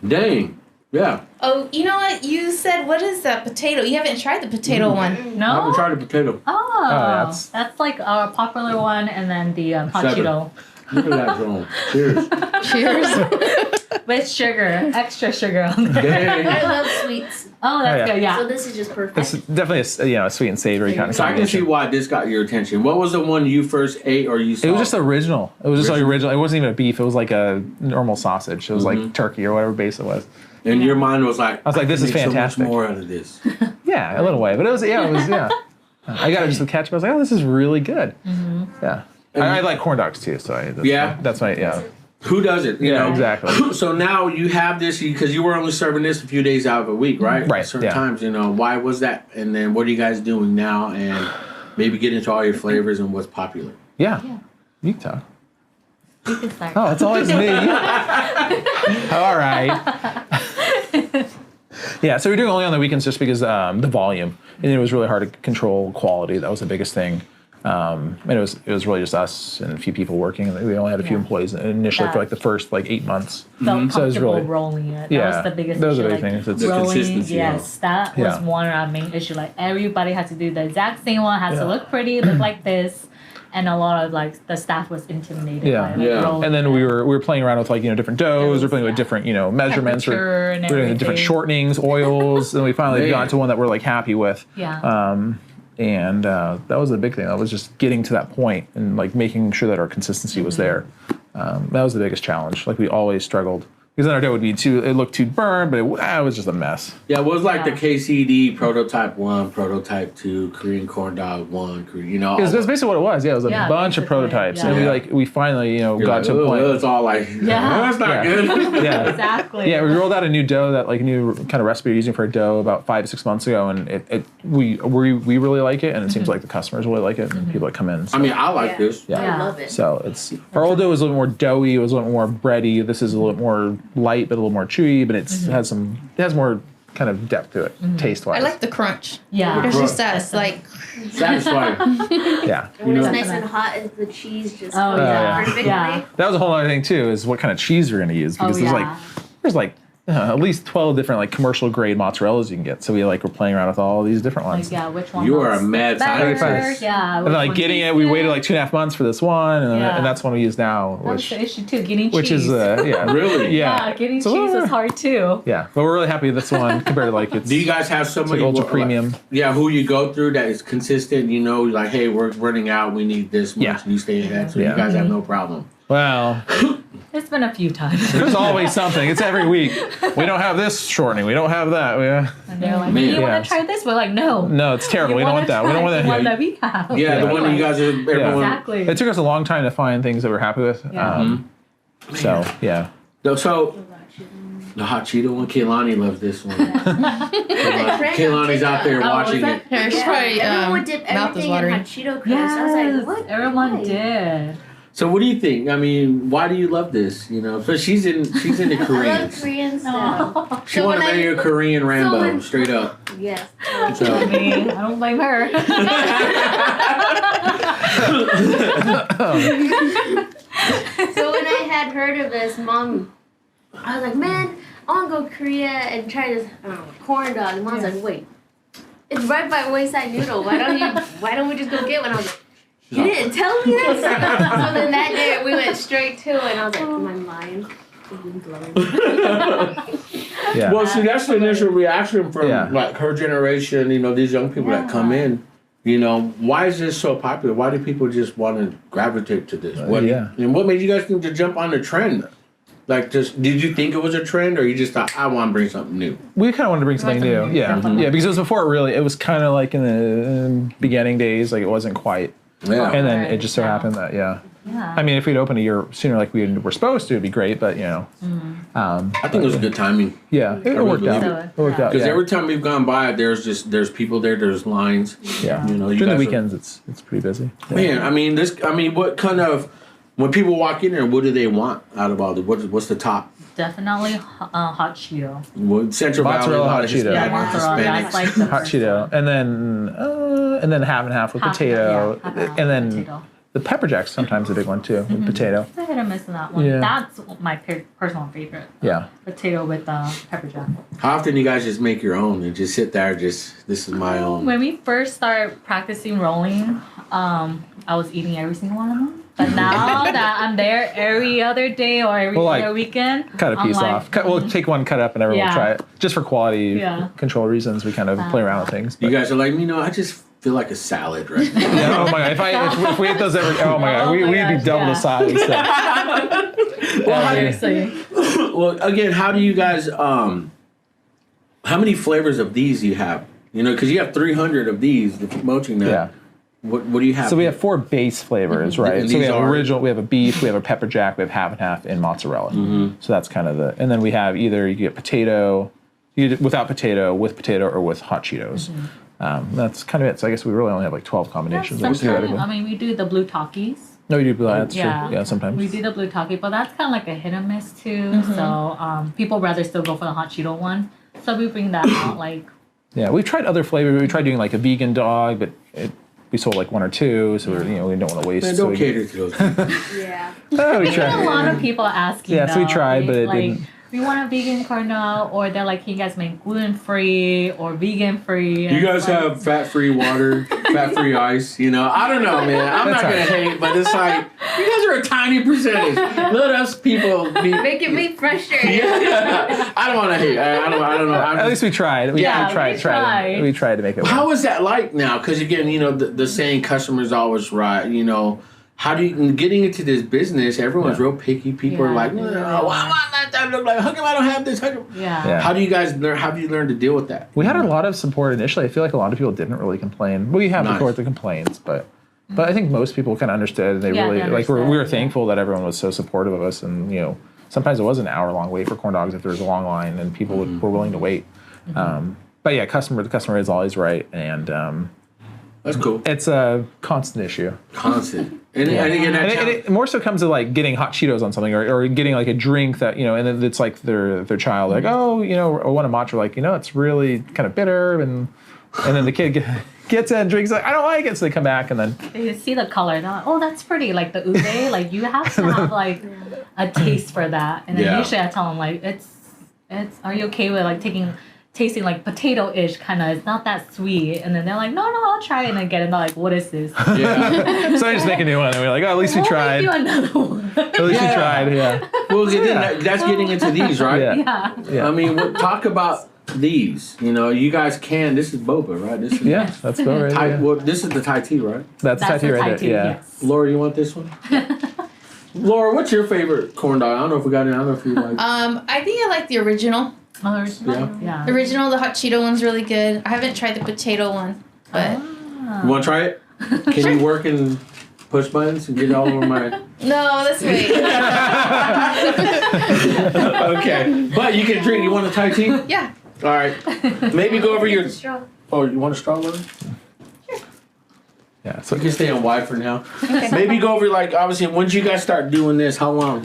Dang. Yeah. Oh, you know what? You said, what is that potato? You haven't tried the potato one. No. I haven't tried a potato. Oh, that's- that's like our popular one, and then the hot 7. Cheeto Look at that zone. Cheers. Cheers. with sugar, extra sugar on there. Dang. I love sweets, Oh, that's yeah. good. Yeah. so this is just perfect. It's definitely a sweet and savory kind of So I can see combination. why this got your attention. What was the one you first ate or you saw? It was just original. It was just like original. It wasn't even a beef. It was like a normal sausage. It was like turkey or whatever base it was. And your mind was like, I was like, this is make fantastic. So much more out of this. Yeah, a little way, but it was yeah. I got it just with ketchup. I was like, oh, this is really good. Yeah, I like corn dogs too. So that's my Who doesn't? You Yeah, know? exactly. So now you have this because you were only serving this a few days out of a week, right? Right, At certain yeah. times, why was that? And then what are you guys doing now? And maybe get into all your flavors and what's popular. Yeah. You can talk. You can start. Oh, it's always me. All right. Yeah, so we're doing only on the weekends just because the volume, and it was really hard to control quality. That was the biggest thing. And it was really just us and a few people working. And we only had a few employees initially for like the first 8 months. Felt So it was comfortable really rolling it. yeah, That was the biggest those issue. are the big things. It's The Rolling, consistency, yes, that Yeah. was one of our main issue. Like everybody had to do the exact same one, has to Yeah. look pretty, look like this, and a lot of the staff was intimidated Yeah. by rolling And then it. we were playing around with different doughs. We're playing with different measurements. Temperature and We're doing different everything. shortenings, oils, and we finally Man. got to one that we're happy with. Yeah. And that was the big thing. That was just getting to that point and making sure that our consistency was there. That was the biggest challenge. We always struggled because then our dough would be it looked too burned, but it was just a mess. Yeah, it was like Yeah. the KCD prototype 1, prototype 2, Korean corn dog 1, That's basically what it was. Yeah, it was a Yeah, bunch of basically, prototypes, yeah. and we finally got to a point. It's all like, that's not Yeah. good. Yeah. Exactly. Yeah, we rolled out a new dough, that new kind of recipe we're using for a dough about 5 to 6 months ago, and we really like it, and it seems like the customers really like it, and people that come in. So, I mean, I like this. Yeah. I love it. so it's our old dough was a little more doughy, it was a little more bready. This is a little more light, but a little more chewy, but it has more kind of depth to it, taste wise. I like the crunch. Yeah. There's just Crunch. that, Satisfying. yeah. When it's know- nice and hot, and the cheese just Oh, comes yeah. out perfectly. Yeah. That was a whole other thing too, is what kind of cheese we're going to use because Oh, yeah. there's at least 12 different commercial grade mozzarellas you can get. So we're playing around with all these different ones. Which one? You are looks a mad better? scientist. Yeah. And then getting it, we waited 2.5 months for this one, and, Yeah. and that's one we use now, That was which the issue too. Getting which cheese. is yeah, Really? yeah, getting It's a cheese little- is hard too. yeah. But we're really happy with this one compared to it's. Do you guys have somebody ultra who- premium. Yeah, who you go through that is consistent? Hey, we're running out. We need this much. Yeah. And you stay ahead, so Yeah. you guys have no problem. Well, It's been a few times. there's always something. It's every week. We don't have this shortening. We don't have that. And they're like, Man. "Do you Yeah. want to try this?" We're like, "No." No, it's terrible. We don't want that. We don't want the one that. that we have. Yeah, the Yeah. one that you guys are. Everyone. Exactly. It took us a long time to find things that we're happy with. Yeah. So yeah. So the hot Cheeto one, Kaylani loves this one. Kaylani's out there Oh, watching is that- it. She's probably Everyone would dip mouth is everything in watering. hot Cheeto crisp. I was Yes, like, what? everyone Why? did. So what do you think? I mean, why do you love this? So she's into I love Koreans. Korean stuff. She So want to when I- marry a Korean Rambo, when- straight up. Yes. So, I mean, I don't blame her. So when I had heard of this, Mom, I was like, man, I want to go to Korea and try this corn dog. And Mom's like, wait, it's right by Wayside Noodle. Why don't we just go get one? I was like, you didn't tell me this? So then that day we went straight to it, and I was like, my mind is being blown. Yeah. well, see, that's the initial reaction from Yeah. her generation. These young people that come in. Why is this so popular? Why do people just want to gravitate to this? And what made you guys think to jump on the trend? Did you think it was a trend, or you just thought, I want to bring something new? We kind of wanted to bring something new. Yeah. Yeah, because it was before it was kind of in the beginning days, it wasn't quite. Yeah. And then it just so happened that, Yeah. I mean, if we'd opened a year sooner like we were supposed to, it'd be great, but, I think it was good timing. yeah, it worked believe out. it. It worked out, Because yeah. every time we've gone by, there's people there, there's lines. Yeah. You During guys the are- weekends, it's pretty busy. Man, what kind of, when people walk in there, what do they want out of all this? What's the top definitely hot Cheeto. Well, Central Mozzarella Valley, hot a lot of Cheeto. Yeah, Hispanic- mozzarella. That's like the Hot Cheeto, and then half and half with potato, half and half and then potato. the pepper jack's sometimes a big one too with potato. It's a hit or miss in that one. Yeah. That's my personal favorite. Yeah. Potato with pepper jack. How often do you guys just make your own and just sit there, this is my own? When we first started practicing rolling, I was eating every single one of them. But now that I'm there every other day or every other weekend, cut a piece off. We'll take one, cut up, and everyone will try it. Just for quality control reasons, we kind of play around with things. You guys are like, I just feel like a salad right now. Yeah, oh my god! If we ate those every, oh my god, we'd be double the size. So. Seriously. Well, again, how do you guys? How many flavors of these do you have? Because you have 300 of these. The Mochi nut. Yeah. What do you have? So we have 4 base flavors, right? And So we these have are- original, we have a beef, we have a pepper jack, we have half and half, and mozzarella. So that's kind of and then we have either you get potato, without potato, with potato, or with hot Cheetos. That's kind of it. So I guess we really only have like 12 combinations. Sometimes, we do the blue Takis. No, you do. That's true. Yeah, sometimes. We do the blue Taki, but that's kind of like a hit and miss too. So people rather still go for the hot Cheeto one. So we bring that out Yeah, we've tried other flavors. We tried doing like a vegan dog, but we sold like 1 or 2, so we don't want to waste. Man, don't cater to those people. Yeah. Oh, we We get a tried. lot of people asking. Yeah, so we though, tried, but it like, didn't. We want a vegan corn dog, or they're like, can you guys make gluten free or vegan free? You guys have fat-free water, fat-free ice. I don't know, man. I'm not gonna hate, but it's like you guys are a tiny percentage. Let us people be. Making me frustrated. Yeah. I don't want to hate. I don't know. At least we tried. We tried to make it work. How is that like now? Because again, the saying "customers always right." How do you getting into this business? Everyone's real picky. People are like, "Why not that look like? How come I don't have this? How come?" Yeah. How do you guys learn? How do you learn to deal with that? We had a lot of support initially. I feel like a lot of people didn't really complain. We have, of course, the complaints, but I think most people kind of understood. And they really like. We were thankful that everyone was so supportive of us, and sometimes it was an hour-long wait for corn dogs if there was a long line, and people were willing to wait. But yeah, the customer is always right, and That's cool. it's a constant issue. Constant. And again, And it more so comes to like getting hot Cheetos on something, or getting like a drink that and then it's like their child, like or one of matcha, like it's really kind of bitter, and then the kid gets it and drinks like I don't like it, so they come back and then You see the color, they're like, oh, that's pretty. Like the ube, like you have to have like a taste for that. And then usually I tell them like, it's. Are you okay with like tasting like potato-ish kind of? It's not that sweet. And then they're like, no, I'll try it. And then get it. And they're like, what is this? Yeah. so I just make a new one, and we're like, oh, at least we tried. We'll make you another one. At least we tried. Yeah. Well, that's getting into these, right? Yeah. I mean, talk about these. You guys can. This is boba, right? This is That's about right. Thai, Yeah. well, this is the Thai tea, right? That's Thai tea the right Thai there. tea, Yeah. yes. Laura, you want this one? Laura, what's your favorite corn dog? I don't know if we got it. I don't know if you like. I think I like the original. Yeah. The original, the hot Cheeto one's really good. I haven't tried the potato one, but You want to try it? Can you work and push buttons and get all over my? no, let's wait. Okay, but you can drink. You want a Thai tea? Yeah. All right. Maybe go over your. Straw. Oh, you want a straw, Laura? Yeah. So We can stay on wide for now. Maybe go over obviously once you guys start doing this, how long?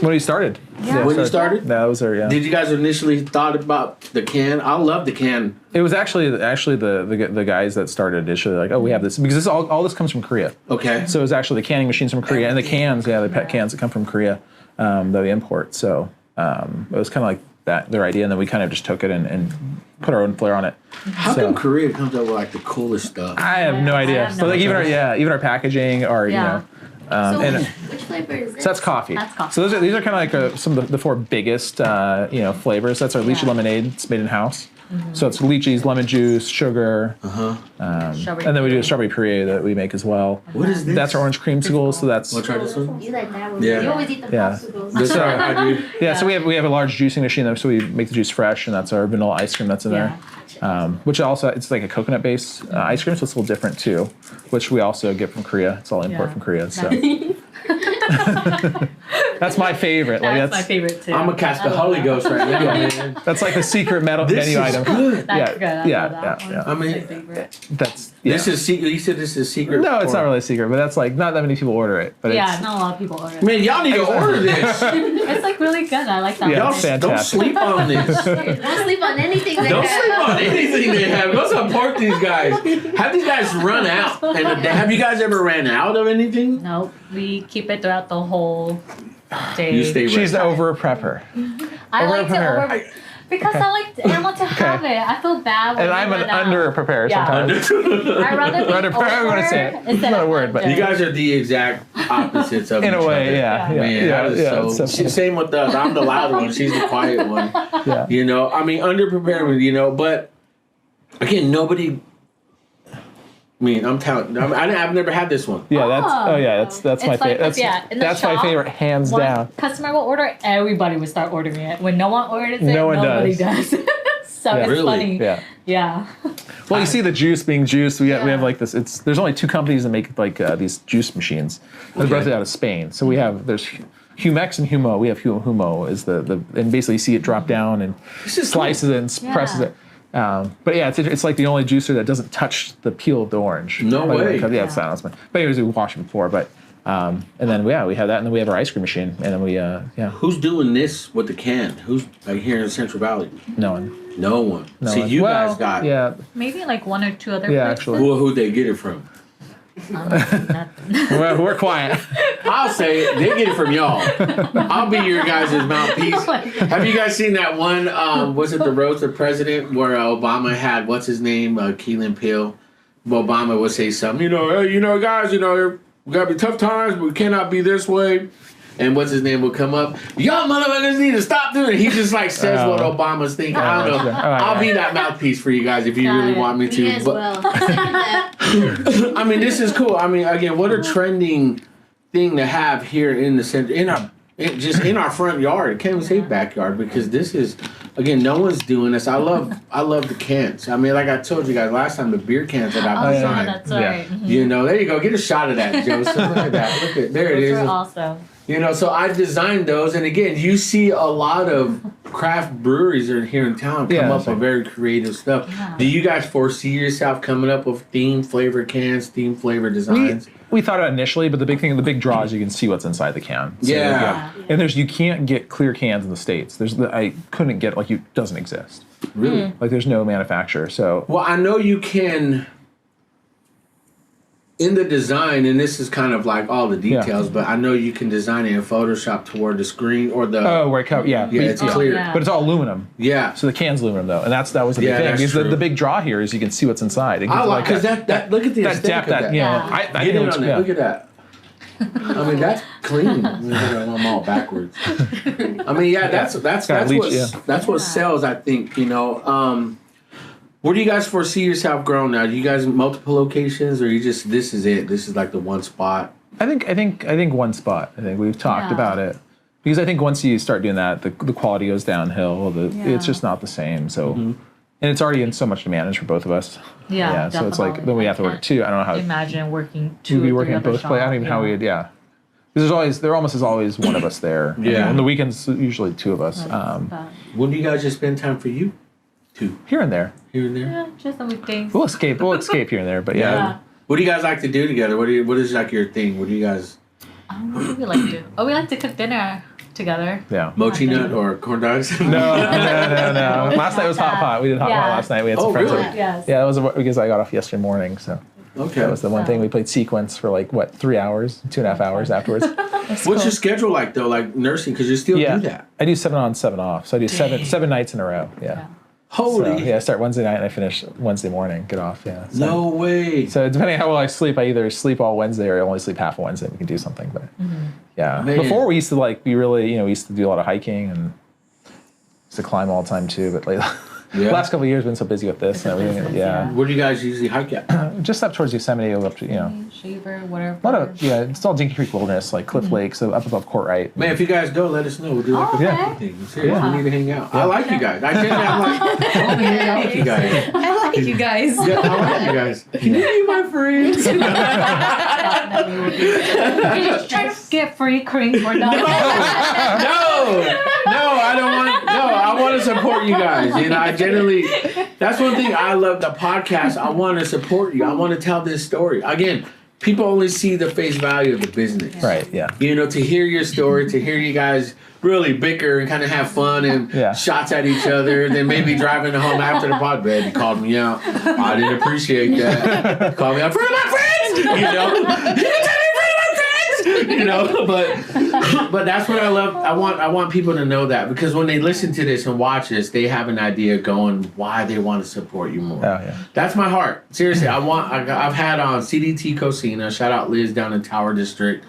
when we started. When you started? That was our Did you guys initially thought about the can? I love the can. It was actually the guys that started initially like, oh, we have this because this all this comes from Korea. Okay. So it was actually the canning machines from Korea and the cans, the PET cans that come from Korea that we import. So it was kind of like their idea, and then we kind of just took it and put our own flair on it. How come Korea comes up with the coolest stuff? I have no idea. have So no like idea. even our packaging, or So and which flavor is this? so that's coffee. That's coffee. So these are kind of like some of the 4 biggest flavors. That's our lychee lemonade. It's made in house. So it's lychees, lemon juice, sugar, Strawberry and then we do a puree. strawberry puree that we make as well. What is this? That's our orange creamsicle. So that's Want to try this one? You like that one? Yeah. You always eat the Yeah. popsicles. This one I do. yeah. So we have a large juicing machine there, so we make the juice fresh, and that's our vanilla ice cream that's in there. Which also it's like a coconut based ice cream, so it's a little different too. Which we also get from Korea. It's all import from Korea. So that's my favorite. That's my favorite too. I'm gonna cast the Holy Ghost right now, man. That's like a secret menu This is item. good. That's good. I Yeah, love that yeah. one. I mean, That's my favorite. That's This is secret. You said this is secret. No, it's not really a secret, but that's like not that many people order it. But Yeah, it's, not a lot of people order it. Man, y'all need to order this. It's like really good. I like that. Yeah, Y'all one. it's fantastic. don't sleep on this. Don't sleep on anything they Don't have. sleep on anything they have. Go support these guys. Have these guys run out? And have you guys ever ran out of anything? Nope, we keep it throughout the whole day. You stay she's ready. the over prepper. I like to Over-prepare. over because I want to have it. I feel bad when And I'm I an run out. under preparer Yeah. sometimes. I rather be Under- I'm gonna say it. over It's instead not a of word, but under. You guys are the exact opposites of In each a way, other. yeah. Man, that is it's so. funny. Same with us. I'm the loud one. She's the quiet one. Yeah. You know, I mean, underprepared. You know, but again, nobody. I mean, I'm telling. I've never had this one. Yeah, that's that's It's my like- favorite. That's, yeah, in the that's my shop, favorite, hands One down. customer will order, everybody would start ordering it. When no one orders it, No one nobody does. does. So Yeah. it's Really? funny. Yeah. Yeah. Well, you see the juice being juiced. We have Yeah. like this. There's only two companies that make like these juice machines. They're both out of Spain. So we have there's Humex and Humo. We have Humo is the and basically you see it drop down and slices it and presses it. But yeah, it's like the only juicer that doesn't touch the peel of the orange. No Like, way. because, yeah, it's not awesome. But anyways, we washed it before. But and then we have that, and then we have our ice cream machine, and then we Who's doing this with the can? Who's like here in Central Valley? no one. No one. No See, one. you Well, guys got. yeah. Maybe like one or two other Yeah, places. actually. Who'd they get it from? Nothing. We're quiet. I'll say it. They get it from y'all. I'll be your guys' mouthpiece. Oh my God. Have you guys seen that one? Was it the Road to President where Obama had what's his name, Keelan Peele? Obama would say something, hey, guys, we gotta be tough times, but we cannot be this way. And what's his name will come up. Y'all motherfuckers need to stop doing it. He just like says what Obama's thinking. I don't know. I'll be that mouthpiece for you guys if you really want me to. You as But- well. I mean, this is cool. I mean, again, what a trending thing to have here in the center, in our front yard. I can't even say backyard because this is, again, no one's doing this. I love the cans. I mean, like I told you guys last time, the beer cans that I've Oh, yeah, designed. that's Yeah. right. Mhm. There you go. Get a shot of that, Joseph. Look at that. Look at there it Those is. are awesome. So I designed those, and again, you see a lot of craft breweries are here in town come Yeah, up with very creative stuff. Yeah. Do you guys foresee yourself coming up with theme flavor cans, theme flavor designs? We thought about it initially, but the big draw is you can see what's inside the can. So, Yeah. And you can't get clear cans in the States. I couldn't get it, doesn't exist. Really? Like there's no manufacturer. So Well, I know you can, in the design, and this is kind of like all the details, but I know you can design it in Photoshop toward the screen or the. where it comes, Yeah, it's clear. yeah. But it's all aluminum. Yeah. So the can's aluminum though, and that was the big Yeah, thing. that's Because true. the big draw here is you can see what's inside. It I gives like because that look at the that aesthetic depth. of that. Yeah. I Get think in it looks on that. Look at that. I mean, that's clean. I'm all backwards. I mean, yeah, that's Gotta what leach, yeah. that's what sells. I think Where do you guys foresee yourself growing now? Do you guys multiple locations, or you just this is it? This is like the one spot. I think one spot. I think we've talked Yeah. about it because I think once you start doing that, the quality goes downhill. Yeah. It's just not the same. So, and it's already in so much to manage for both of us. Yeah, So it's like definitely. then we have to I work two. I don't know how Imagine working two. we'd be or working three at both other places. I don't even shops, know how we'd. Yeah. Because there almost is always one of us there. Yeah. On the weekends, usually two of us. But, When do you guys just spend time for you? Here and there. Here and there. yeah, just on weekdays. We'll escape here and there. But yeah. Yeah. What do you guys like to do together? What is like your thing? What do you guys What do we like to do? Oh, we like to cook dinner together. Yeah. mochi nut or corn dogs? No. Last night was hot pot. We did hot pot Yeah. last night. We had Oh, some friends. really? over. Yes. Yeah, that was because I got off yesterday morning. So Okay. that was the one thing. We played sequence for 3 hours, 2.5 hours afterwards. What's your schedule like though? Like nursing, because you still Yeah. do that. I do 7 on, 7 off. So I do seven nights in a row. Yeah. Holy. So, yeah, I start Wednesday night and I finish Wednesday morning. Get off. Yeah. So, No way. So depending on how well I sleep, I either sleep all Wednesday or I only sleep half of Wednesday. We can do something, but yeah. Man. Before we used to be really, we used to do a lot of hiking and used to climb all the time too. But Yeah. last couple of years been so busy with this and everything. Yeah. Where do you guys usually hike at? Just up towards Yosemite, up to Shaver, whatever. a lot of it's all Dinky Creek Wilderness, like Cliff Lake, so up above Courtright. Man, if you guys go, let us know. We'll do like a Okay. picnic thing. Seriously, we need to hang out. I like you guys. I genuinely I'm like, I want to hang out with you guys. I like you guys. Yeah, I like you guys. Can you be my friends? Definitely would be. You're just trying to get free cream for nothing. No, I don't want. No, I want to support you guys. I generally, That's one thing I love the podcast. I want to support you. I want to tell this story. Again, people only see the face value of the business. Right, yeah. You know, to hear your story, to hear you guys really bicker and kind of have fun and shots at each other, then maybe driving home after the pod, baby called me out. I didn't appreciate that. Called me out, friend of my friends! You know? You can tell me friend of my friends! You know, but that's what I love. I want people to know that, because when they listen to this and watch this, they have an idea going why they want to support you more. Oh, yeah. That's my heart. Seriously, I've had on CDT Cocina, shout out Liz down in Tower District,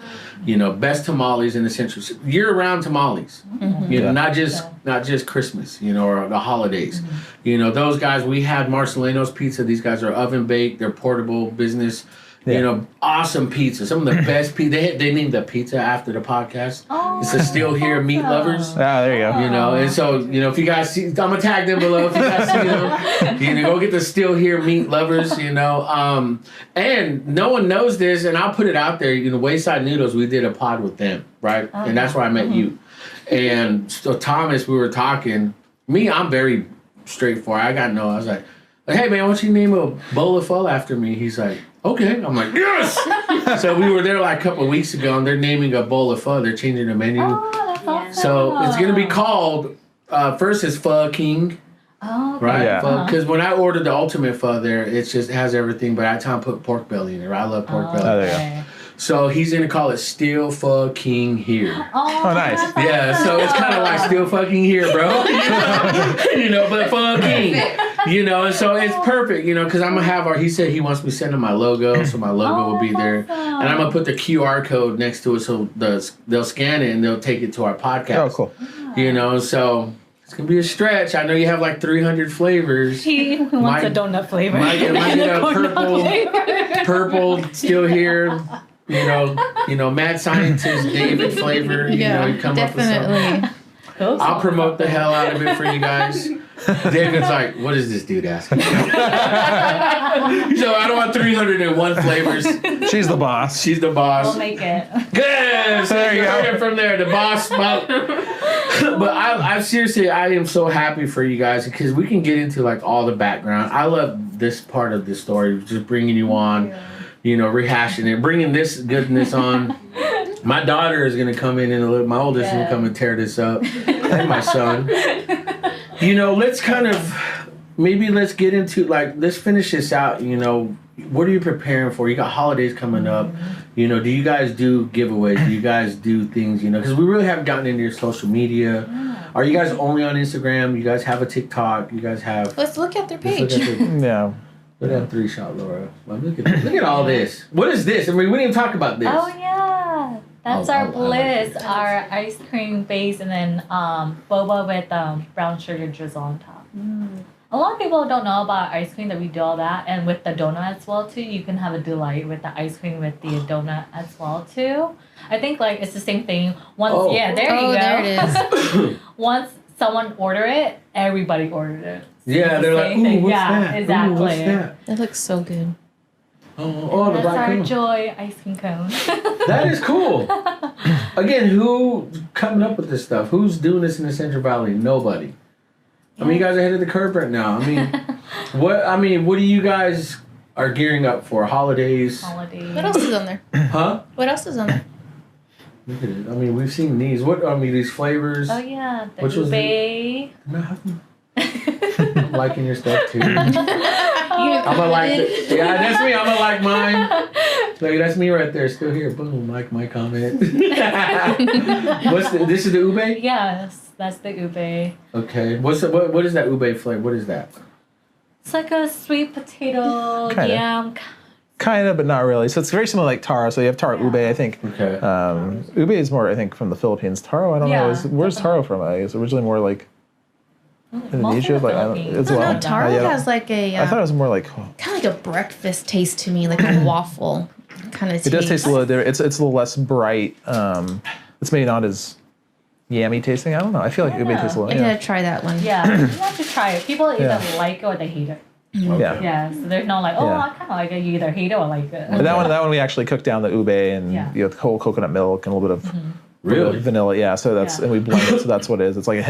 you know, best tamales in the central, year-round tamales. You know, not just Christmas, you know, or the holidays. You know, those guys, we had Marcelino's Pizza. These guys are oven baked. They're portable business. You know, awesome pizza. Some of the best pizza. They named the pizza after the podcast. Oh, it's a Still Here Meat Lovers. Ah, there you go. You know, and so, you know, if you guys see, I'm going to tag them below. If you guys see them, you know, go get the Still Here Meat Lovers, you know. And no one knows this, and I'll put it out there. You know, Wayside Noodles, we did a pod with them, right? And that's where I met you. And so Thomas, we were talking. Me, I'm very straightforward. I was like, hey, man, why don't you name a bowl of pho after me? He's like, okay. I'm like, yes! So we were there like a couple of weeks ago, and they're naming a bowl of pho. They're changing the menu. Oh, that's awesome. So it's going to be called, first is Pho King. Oh, okay. Right? Yeah. Because when I ordered the ultimate pho there, it has everything, but I time put pork belly in it. I love pork belly. Oh, there you go. So he's going to call it Still Fucking Here. Oh, nice. Yeah, so it's kind of like Still Fucking Here, bro. You know, but fucking. You know, and so it's perfect, you know, because I'm going to have he said he wants me to send him my logo, so my logo will be there. Awesome. And I'm going to put the QR code next to it, so they'll scan it and they'll take it to our podcast. Oh, cool. You know, so it's going to be a stretch. I know you have like 300 flavors. He wants a donut flavor. Might get a purple Still Here. You know, mad scientist David flavor. You know, you come up with something. I'll promote the hell out of it for you guys. David's like, what is this dude asking? So I don't want 301 flavors. She's the boss. She's the boss. We'll make it. Good. So There you you go. heard it from there. The boss. But I seriously, I am so happy for you guys, because we can get into like all the background. I love this part of the story, just bringing you on. You know, rehashing it, bringing this goodness on. My daughter is going to come in a little. My oldest is going to come and tear this up. And my son. You know, let's get into, like, let's finish this out. You know, what are you preparing for? You got holidays coming up. You know, do you guys do giveaways? Do you guys do things, you know? Because we really haven't gotten into your social media. Are you guys only on Instagram? You guys have a TikTok? You guys have... Let's look at their page. Yeah. Look at that 3-shot, Laura. Well, look at all this. What is this? I mean, we didn't even talk about this. Oh yeah, that's our bliss, our ice cream base, and then boba with brown sugar drizzle on top. A lot of people don't know about ice cream, that we do all that, and with the donut as well too. You can have a delight with the ice cream with the donut as well too. I think like it's the same thing. Once there you go. There it is. Once someone order it, everybody ordered it. Yeah, they're like, ooh, what's that? Exactly. Ooh, what's that? That looks so good. Oh, the That's black our cone. joy ice cream cone. That is cool. Again, who coming up with this stuff? Who's doing this in the Central Valley? Nobody. I mean, you guys are ahead of the curve right now. I mean, what do you guys are gearing up for? Holidays? What else is on there? Huh? What else is on there? Look at it. I mean, we've seen these. These flavors. Oh yeah, the Which was ube. I'm liking your stuff too. I'm gonna like it. Yeah, that's me. I'm gonna like mine. Look, that's me right there. Still here. Boom. Like my comment. This is the ube? Yes, that's the ube. Okay. What is that ube flavor? What is that? It's like a sweet potato Kinda. yam. Kind of, but not really. So it's very similar like taro. So you have taro ube, I think. Okay. Ube is more, I think, from the Philippines. Taro, I don't know. Yeah, Where's taro from? It's originally more like Indonesia, like as well. No, taro has like a. I thought it was more like. Kind of like a breakfast taste to me, like a waffle kind of taste. It does taste a little different. It's a little less bright. It's maybe not as yummy tasting. I don't know. I feel like ube tastes a little. I gotta try that one. Yeah, you have to try it. People either like it or they hate it. Okay. Yeah, so there's no like, I kind of like it. You either hate it or like it. But that one we actually cooked down the ube and Yeah. the whole coconut milk and a little bit of Really? Vanilla, yeah. So that's, Yeah. and we blend it, so that's what it is. It's like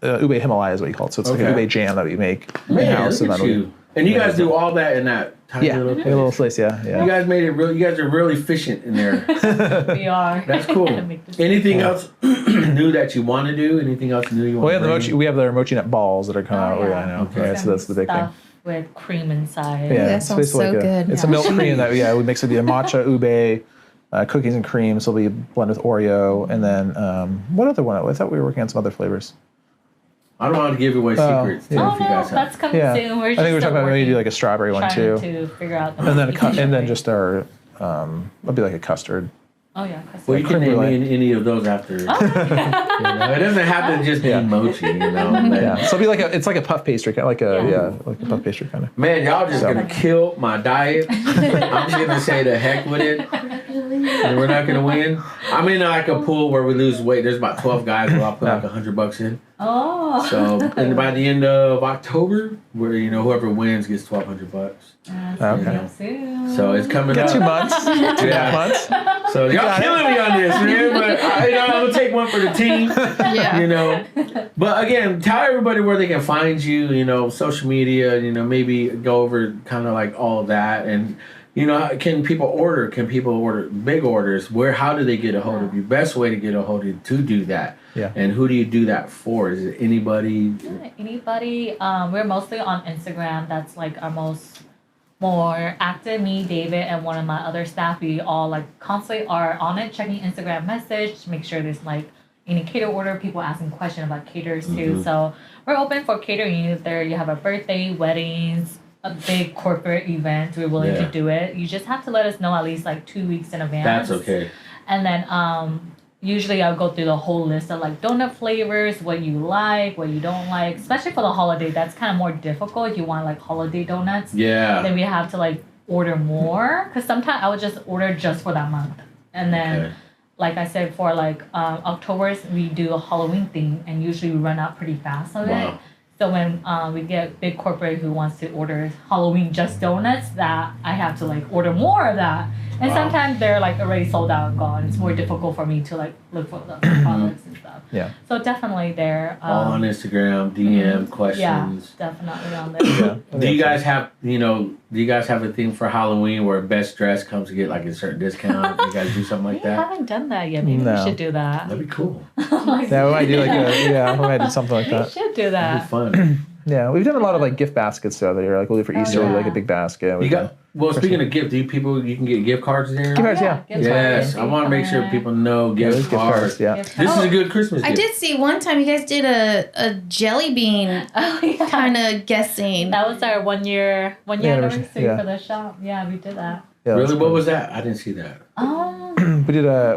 ube Himalaya is what you call it. So it's like an Okay. ube jam that we make Man, in-house. look at you. And you guys do all that in that tiny Yeah, little a place. little slice, yeah. You guys made it real. You guys are really efficient in there. We are. That's cool. Make this- Anything else new that you want to do? Anything else new you want? Well, we have to the bring? mochi. We have the mochi nut balls that are coming out. Oh, Yeah, I know. Okay. Yeah, so that's the big thing. Stuff with cream inside. Yeah, that it's sounds basically so like good. It's a milk cream that we mix it with matcha, ube, cookies and cream. So it'll be blended with Oreo, and then what other one? I thought we were working on some other flavors. I don't want to give away Oh, secrets. yeah. Oh if you no, guys have. that's coming Yeah, soon. We're I just think we're talking still about maybe working, do like a strawberry one trying too, to figure out the and then recipe. just our it'll be like a custard. Oh yeah, custard. Well, you can creme name brulee. any of those after. You know, it doesn't have to just be mochi. You know. But Yeah, so it'll be like it's like a puff pastry, kind of like a Yeah. like a puff pastry kind of. Man, y'all just So- gonna kill my diet. I'm just gonna say the heck with it. And we're not gonna win. I'm in like a pool where we lose weight. There's about 12 guys where I'll put like $100 in. Oh. So, and by the end of October, where whoever wins gets $1,200. Okay. You know. Soon. So it's coming Got up. 2 months. 2.5 Yeah. months. So y'all got it. killing me on this, man. But I'm gonna take one for the team. Yeah. You know. But again, tell everybody where they can find you. You know, social media. You know, maybe go over kind of like all of that. And can people order? Can people order big orders? How do they get a hold of you? Best way to get a hold of you to do that. Yeah. And who do you do that for? Is it anybody? Anybody? We're mostly on Instagram. That's like our more active. Me, David, and one of my other staff. We all like constantly are on it, checking Instagram message to make sure there's like any cater order. People asking questions about caters too. So we're open for catering. If there you have a birthday, weddings, a big corporate event, we're willing to do it. You just have to let us know at least like 2 weeks in advance. That's okay. And then usually I'll go through the whole list of like donut flavors, what you like, what you don't like, especially for the holiday. That's kind of more difficult if you want like holiday donuts. Yeah. Then we have to like order more, because sometimes I would just order just for that month. And then like I said, for like October's, we do a Halloween thing, and usually we run out pretty fast of it. So when we get big corporate who wants to order Halloween just donuts, that I have to like order more of that. And sometimes they're like already sold out and gone. It's more difficult for me to like look for the products and stuff. Yeah. So definitely there. All on Instagram, DM questions. Yeah, definitely on there. Yeah. Do you guys have a thing for Halloween where best dress comes to get like a certain discount? You guys do something like We that? haven't done that yet. Maybe No. we should do that. That'd be cool. Like, Yeah, we might do we might do something like we that. should do That'd be that. fun. Yeah, we've done a lot of like gift baskets though. That are like we'll do for Easter. We'll do like a yeah. big basket. You We've done- got speaking of gift, you can get gift cards there. Gift cards, yeah. gift Yes, cards, I want to make sure gift people know Yeah, gift there's gift cards. cards. Yeah. Gift This is Oh, a good Christmas I gift. did see one time you guys did a jelly bean Oh, yeah. kind of guessing. That was our one year anniversary, anniversary yeah. for the shop. Yeah, we did that. Yeah, Really? that's What fun. was that? I didn't see that.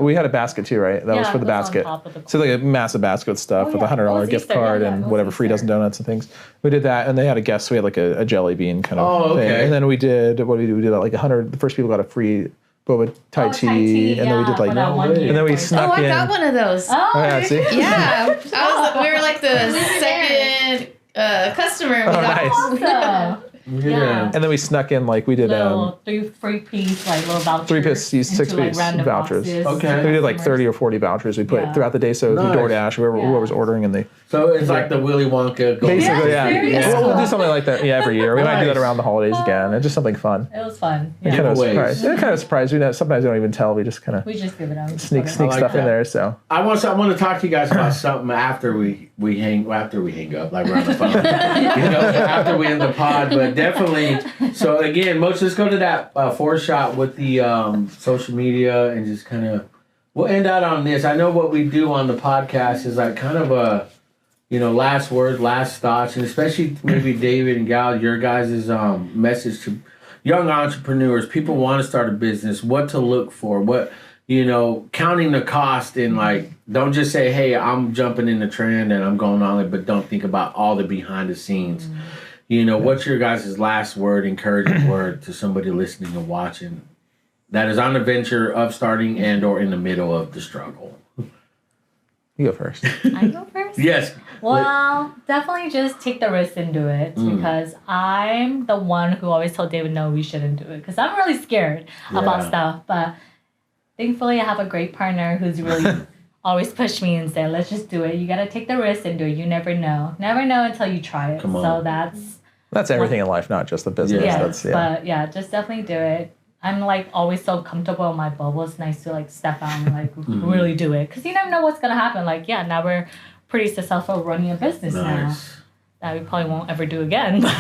We had a basket too, right? That was Yeah, for the it was on basket. top of the- So like a massive basket with stuff Oh, with yeah. $100 It was gift Easter, card yeah, it and was whatever free Easter. dozen donuts and things. We did that, and they had a guest. So we had like a jelly bean kind of Oh, thing. okay. And then we did what did we do? We did like 100. The first people got a free boba Thai tea, and then we did like for that one year and then we for- snuck Oh, I in. got one of those. Oh, Oh, yeah, see? Yeah, we were like the second customer. And we Oh, got nice. Awesome. Yeah. And then we snuck in like we did Little 3 piece like little vouchers. 3 piece, 6 into, like, piece random vouchers. boxes Okay. we did like 30 or 40 vouchers we put Yeah. throughout the day. So Nice. through DoorDash, whoever Yeah. was ordering, and they So it's like the Willy Wonka. basically Yeah, yeah. seriously. We'll do something like that every year. We might do that Nice. around the holidays again. It's just something fun. It was fun. Kind Yeah. of Giveaways. surprised. They're kind of surprised. Sometimes we don't even tell. We just kind of We just give it out. sneak I like stuff in that. there. So I want to talk to you guys about something after we hang up, like we're on the phone. After we end the pod, but definitely. So again, Mochi, let's go to that shot with the social media and just kind of. We'll end out on this. I know what we do on the podcast is like kind of a, last word, last thoughts, and especially maybe David and Gal, your guys' message to young entrepreneurs, people want to start a business, what to look for, what, counting the cost, and like, don't just say, hey, I'm jumping in the trend and I'm going on it, but don't think about all the behind the scenes. What's your guys' last word, encouraging word to somebody listening and watching that is on the venture of starting and or in the middle of the struggle? you go first. I go first? Yes. Well, definitely just take the risk and do it, because I'm the one who always told David, no, we shouldn't do it, because I'm really scared about Yeah. stuff. But thankfully, I have a great partner who's really always push me and say, let's just do it. You got to take the risk and do it. You never know. Never know until you try it. Come on. So That's everything in life, not just the business. yes, That's, but yeah, just definitely do it. I'm like always so comfortable in my bubble. It's nice to like step out and like really do it. Because you never know what's going to happen. Like, yeah, now we're pretty successful running a business now. That we probably won't ever do again. But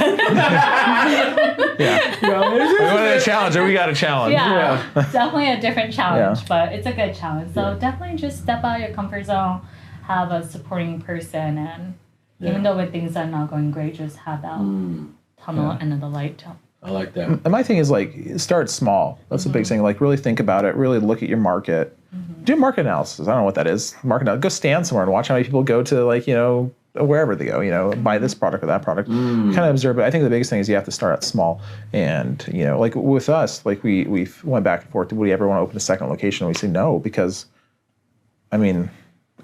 yeah. We wanted a challenge, or we got a challenge. Yeah, definitely a different challenge, Yeah. but it's a good challenge. So definitely just step out of your comfort zone, have a supporting person, and even though when things are not going great, just have that tunnel end of the light. I like that. And my thing is like start small. That's the big thing. Like really think about it. Really look at your market. Do market analysis. I don't know what that is. Market analysis. Go stand somewhere and watch how many people go to like wherever they go. Buy this product or that product. Kind of observe it. I think the biggest thing is you have to start out small. And like with us, like we went back and forth. Would we ever want to open a second location? And we say no because, I mean,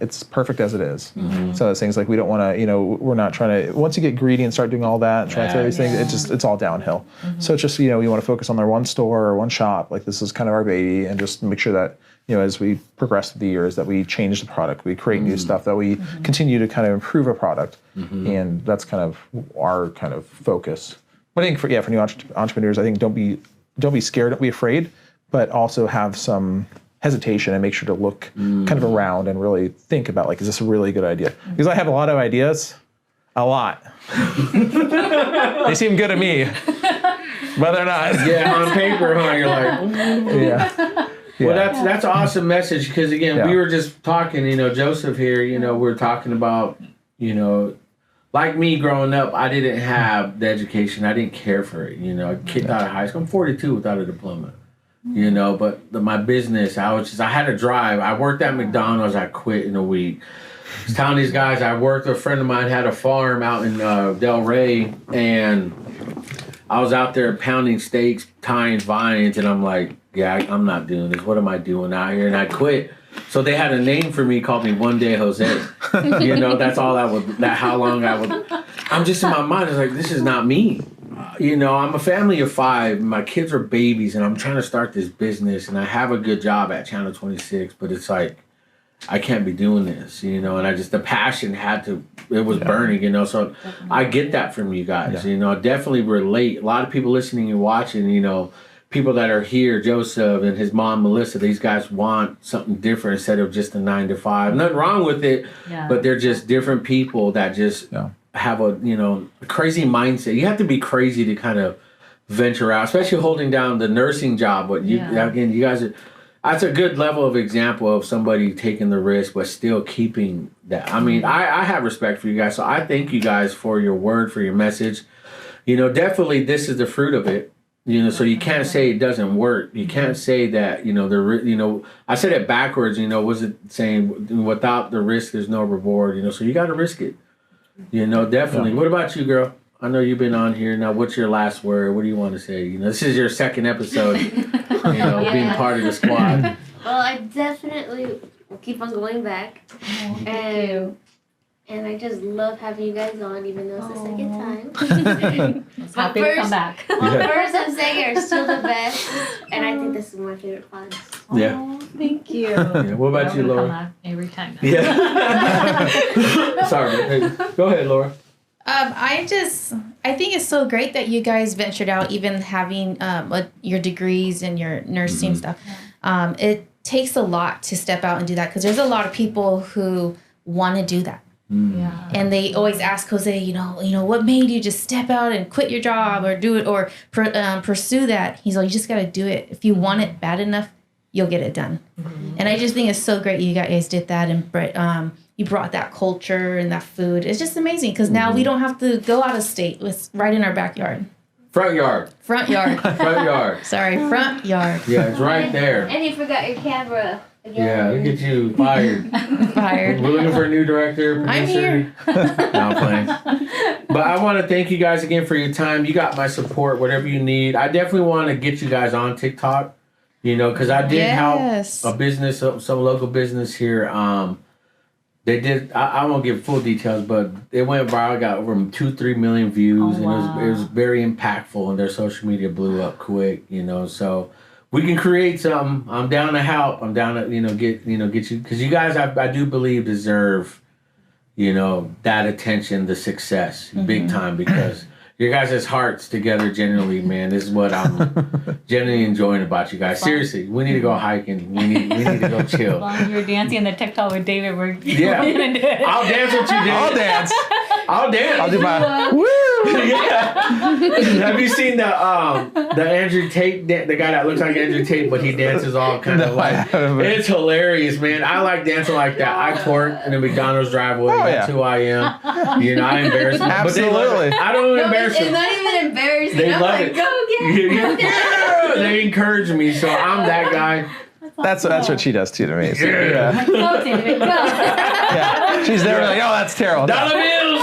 it's perfect as it is. So those things like we don't want to, we're not trying to, once you get greedy and start doing all that and trying to do these things, it's all downhill. So it's just, we want to focus on their one store or one shop. Like this is kind of our baby, and just make sure that, as we progress through the years, that we change the product, we create new stuff, that we continue to kind of improve a product. And that's kind of our kind of focus. But I think for new entrepreneurs, I think don't be scared, don't be afraid, but also have some hesitation and make sure to look kind of around and really think about like, is this a really good idea? Because I have a lot of ideas, a lot. They seem good to me, but they're not. Yeah, on paper, huh? You're like, Well, that's an awesome message because again, we were just talking. Joseph here. We were talking about like me growing up, I didn't have the education. I didn't care for it. I kicked out of high school. I'm 42 without a diploma. But my business, I had to drive. I worked at McDonald's. I quit in a week. I was telling these guys, I worked with a friend of mine had a farm out in Del Rey, and I was out there pounding steaks, tying vines, and I'm like, I'm not doing this. What am I doing out here? And I quit. So they had a name for me, called me One Day Jose. That's all how long I would. I'm just in my mind, I was like, this is not me. I'm a family of 5. My kids are babies, and I'm trying to start this business, and I have a good job at Channel 26, but it's like, I can't be doing this, and the passion it was burning, so I get that from you guys, I definitely relate. A lot of people listening and watching, people that are here, Joseph and his mom, Melissa, these guys want something different instead of just a 9 to 5. Nothing wrong with it, but they're just different people that just have a crazy mindset. You have to be crazy to kind of venture out, especially holding down the nursing job. You guys are. That's a good level of example of somebody taking the risk but still keeping that. I mean, I have respect for you guys, so I thank you guys for your word, for your message. Definitely this is the fruit of it. So you can't say it doesn't work. You can't say that, I said it backwards, was it saying without the risk, there's no reward, so you got to risk it. Definitely. Yeah. What about you, girl? I know you've been on here. Now, what's your last word? What do you want to say? This is your second episode, being part of the squad. Well, I definitely will keep on going back. And I just love having you guys on, even though it's the second time. Happy to come back. First and second are still the best, and I think this is my favorite pod. Oh, thank you. Yeah. What about you, Laura? Come back every time. Yeah. Sorry. Hey, go ahead, Laura. I think it's so great that you guys ventured out, even having your degrees and your nursing stuff. It takes a lot to step out and do that because there's a lot of people who want to do that. Yeah. And they always ask Jose, what made you just step out and quit your job or do it or pursue that? He's like, you just got to do it. If you want it bad enough, you'll get it done. And I just think it's so great you guys did that, and you brought that culture and that food. It's just amazing because now we don't have to go out of state. It's right in our backyard. Front yard. Front yard. Front yard. Sorry, front yard. Yeah, it's right there. And you forgot your camera. Yeah, look at you, fired. Fired. We're looking for a new director, producer. I'm here. No, I'm playing. But I want to thank you guys again for your time. You got my support, whatever you need. I definitely want to get you guys on TikTok, because I did help a business, some local business here. They did. I won't give full details, but it went viral. Got over 2-3 million views, and it was very impactful. And their social media blew up quick. So we can create something. I'm down to help. I'm down to get you because you guys I do believe deserve that attention, the success, big time because. Your guys' hearts together generally, man. This is what I'm genuinely enjoying about you guys. Seriously, we need to go hiking. We need to go chill. As long as you're dancing in the TikTok with David, we're Yeah. gonna do it. I'll dance with you, David. I'll dance. I'll dance. I'll do my woo. Yeah. Have you seen the Andrew Tate, the guy that looks like Andrew Tate, but he dances all kind of No, I like. haven't. It's hilarious, man. I like dancing like that. I twerk in the McDonald's driveway. Oh, That's yeah. who I am. I embarrass them. But they love Absolutely. it. I don't No, embarrass it's them. not even embarrassing. They I'm love like, it. go get it. Yeah. They encourage me, so I'm that guy. That's what she does too to me. So, Yeah. Go, David, go. yeah. She's there like, oh, that's terrible. Dollar bills.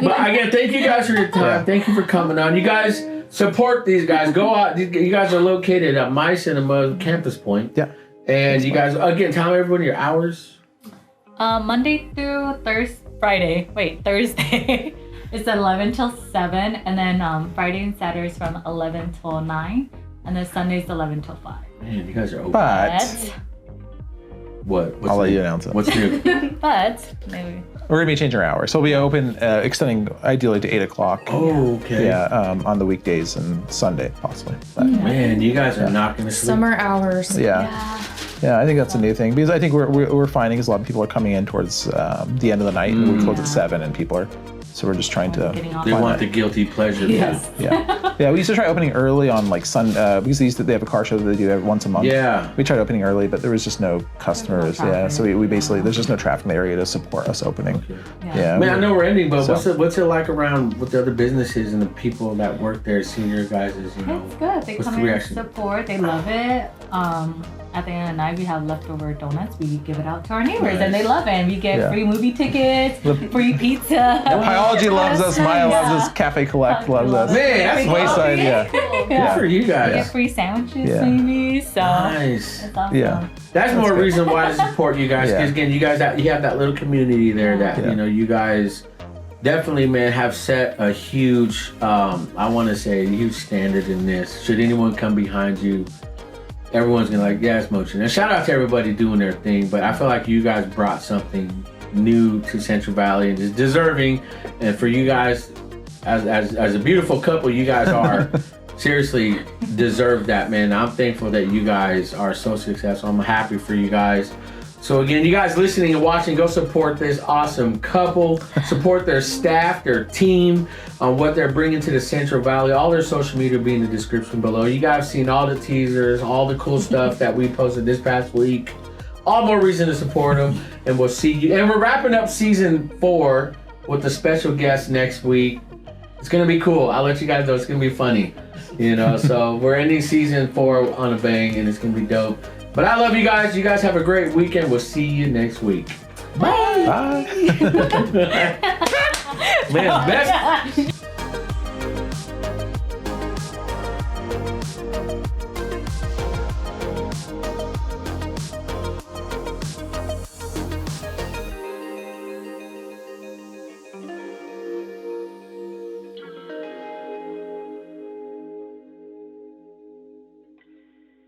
But again, thank you guys for your time. Yeah. Thank you for coming on. You guys support these guys. Go out. You guys are located at My Cinema Campus Point. Yeah. And you guys, again, tell everyone your hours. Monday through Thursday. It's 11 till 7, and then Friday and Saturdays from 11 till 9, and then Sundays 11 till 5. Man, you guys are open. But What? What's I'll let new? you announce it. What's new? But maybe. We're gonna be changing our hours, so we'll be open, extending ideally to 8 o'clock. Oh, okay. Yeah, on the weekdays and Sunday possibly. But, Man, you guys are not going to sleep. Summer hours. yeah, I think that's a new thing because I think we're finding is a lot of people are coming in towards the end of the night and we close at 7 and people are. So we're just trying to. Getting off. They want the guilty pleasure. Yes. Yeah, we used to try opening early on like because they have a car show that they do every once a month. Yeah. We tried opening early, but there was just no customers. Yeah, so we basically there's just no traffic in the area to support us opening. Yeah. Man, I know we're ending, but So- what's it like around with the other businesses and the people that work there, senior guys? It's good. They What's come the in and reaction? support. They love it. At the end of the night, we have leftover donuts. We give it out to our neighbors, and they love it. And we get Yeah. free movie tickets, free pizza. Biology loves us. Maya loves us. Cafe Collect loves us. Man, that's Wayside, yeah. Good Yeah. for you We get guys. free sandwiches, Yeah. maybe. So Nice. it's awesome. Yeah. That's more reason why to support you guys. Yeah. Because again, you guys you have that little community there that Yeah. you guys definitely, man, have set a huge, I want to say, a huge standard in this. Should anyone come behind you, everyone's gonna like, yeah, it's Mochi. And shout out to everybody doing their thing, but I feel like you guys brought something new to Central Valley and is deserving. And for you guys, as a beautiful couple you guys are, seriously deserve that, man. I'm thankful that you guys are so successful. I'm happy for you guys. So again, you guys listening and watching, go support this awesome couple. Support their staff, their team, on what they're bringing to the Central Valley. All their social media will be in the description below. You guys seen all the teasers, all the cool stuff that we posted this past week. All more reason to support them. And we'll see you. And we're wrapping up season 4 with a special guest next week. It's gonna be cool. I'll let you guys know. It's gonna be funny. So we're ending season 4 on a bang, and it's gonna be dope. But I love you guys. You guys have a great weekend. We'll see you next week. Bye. Man, best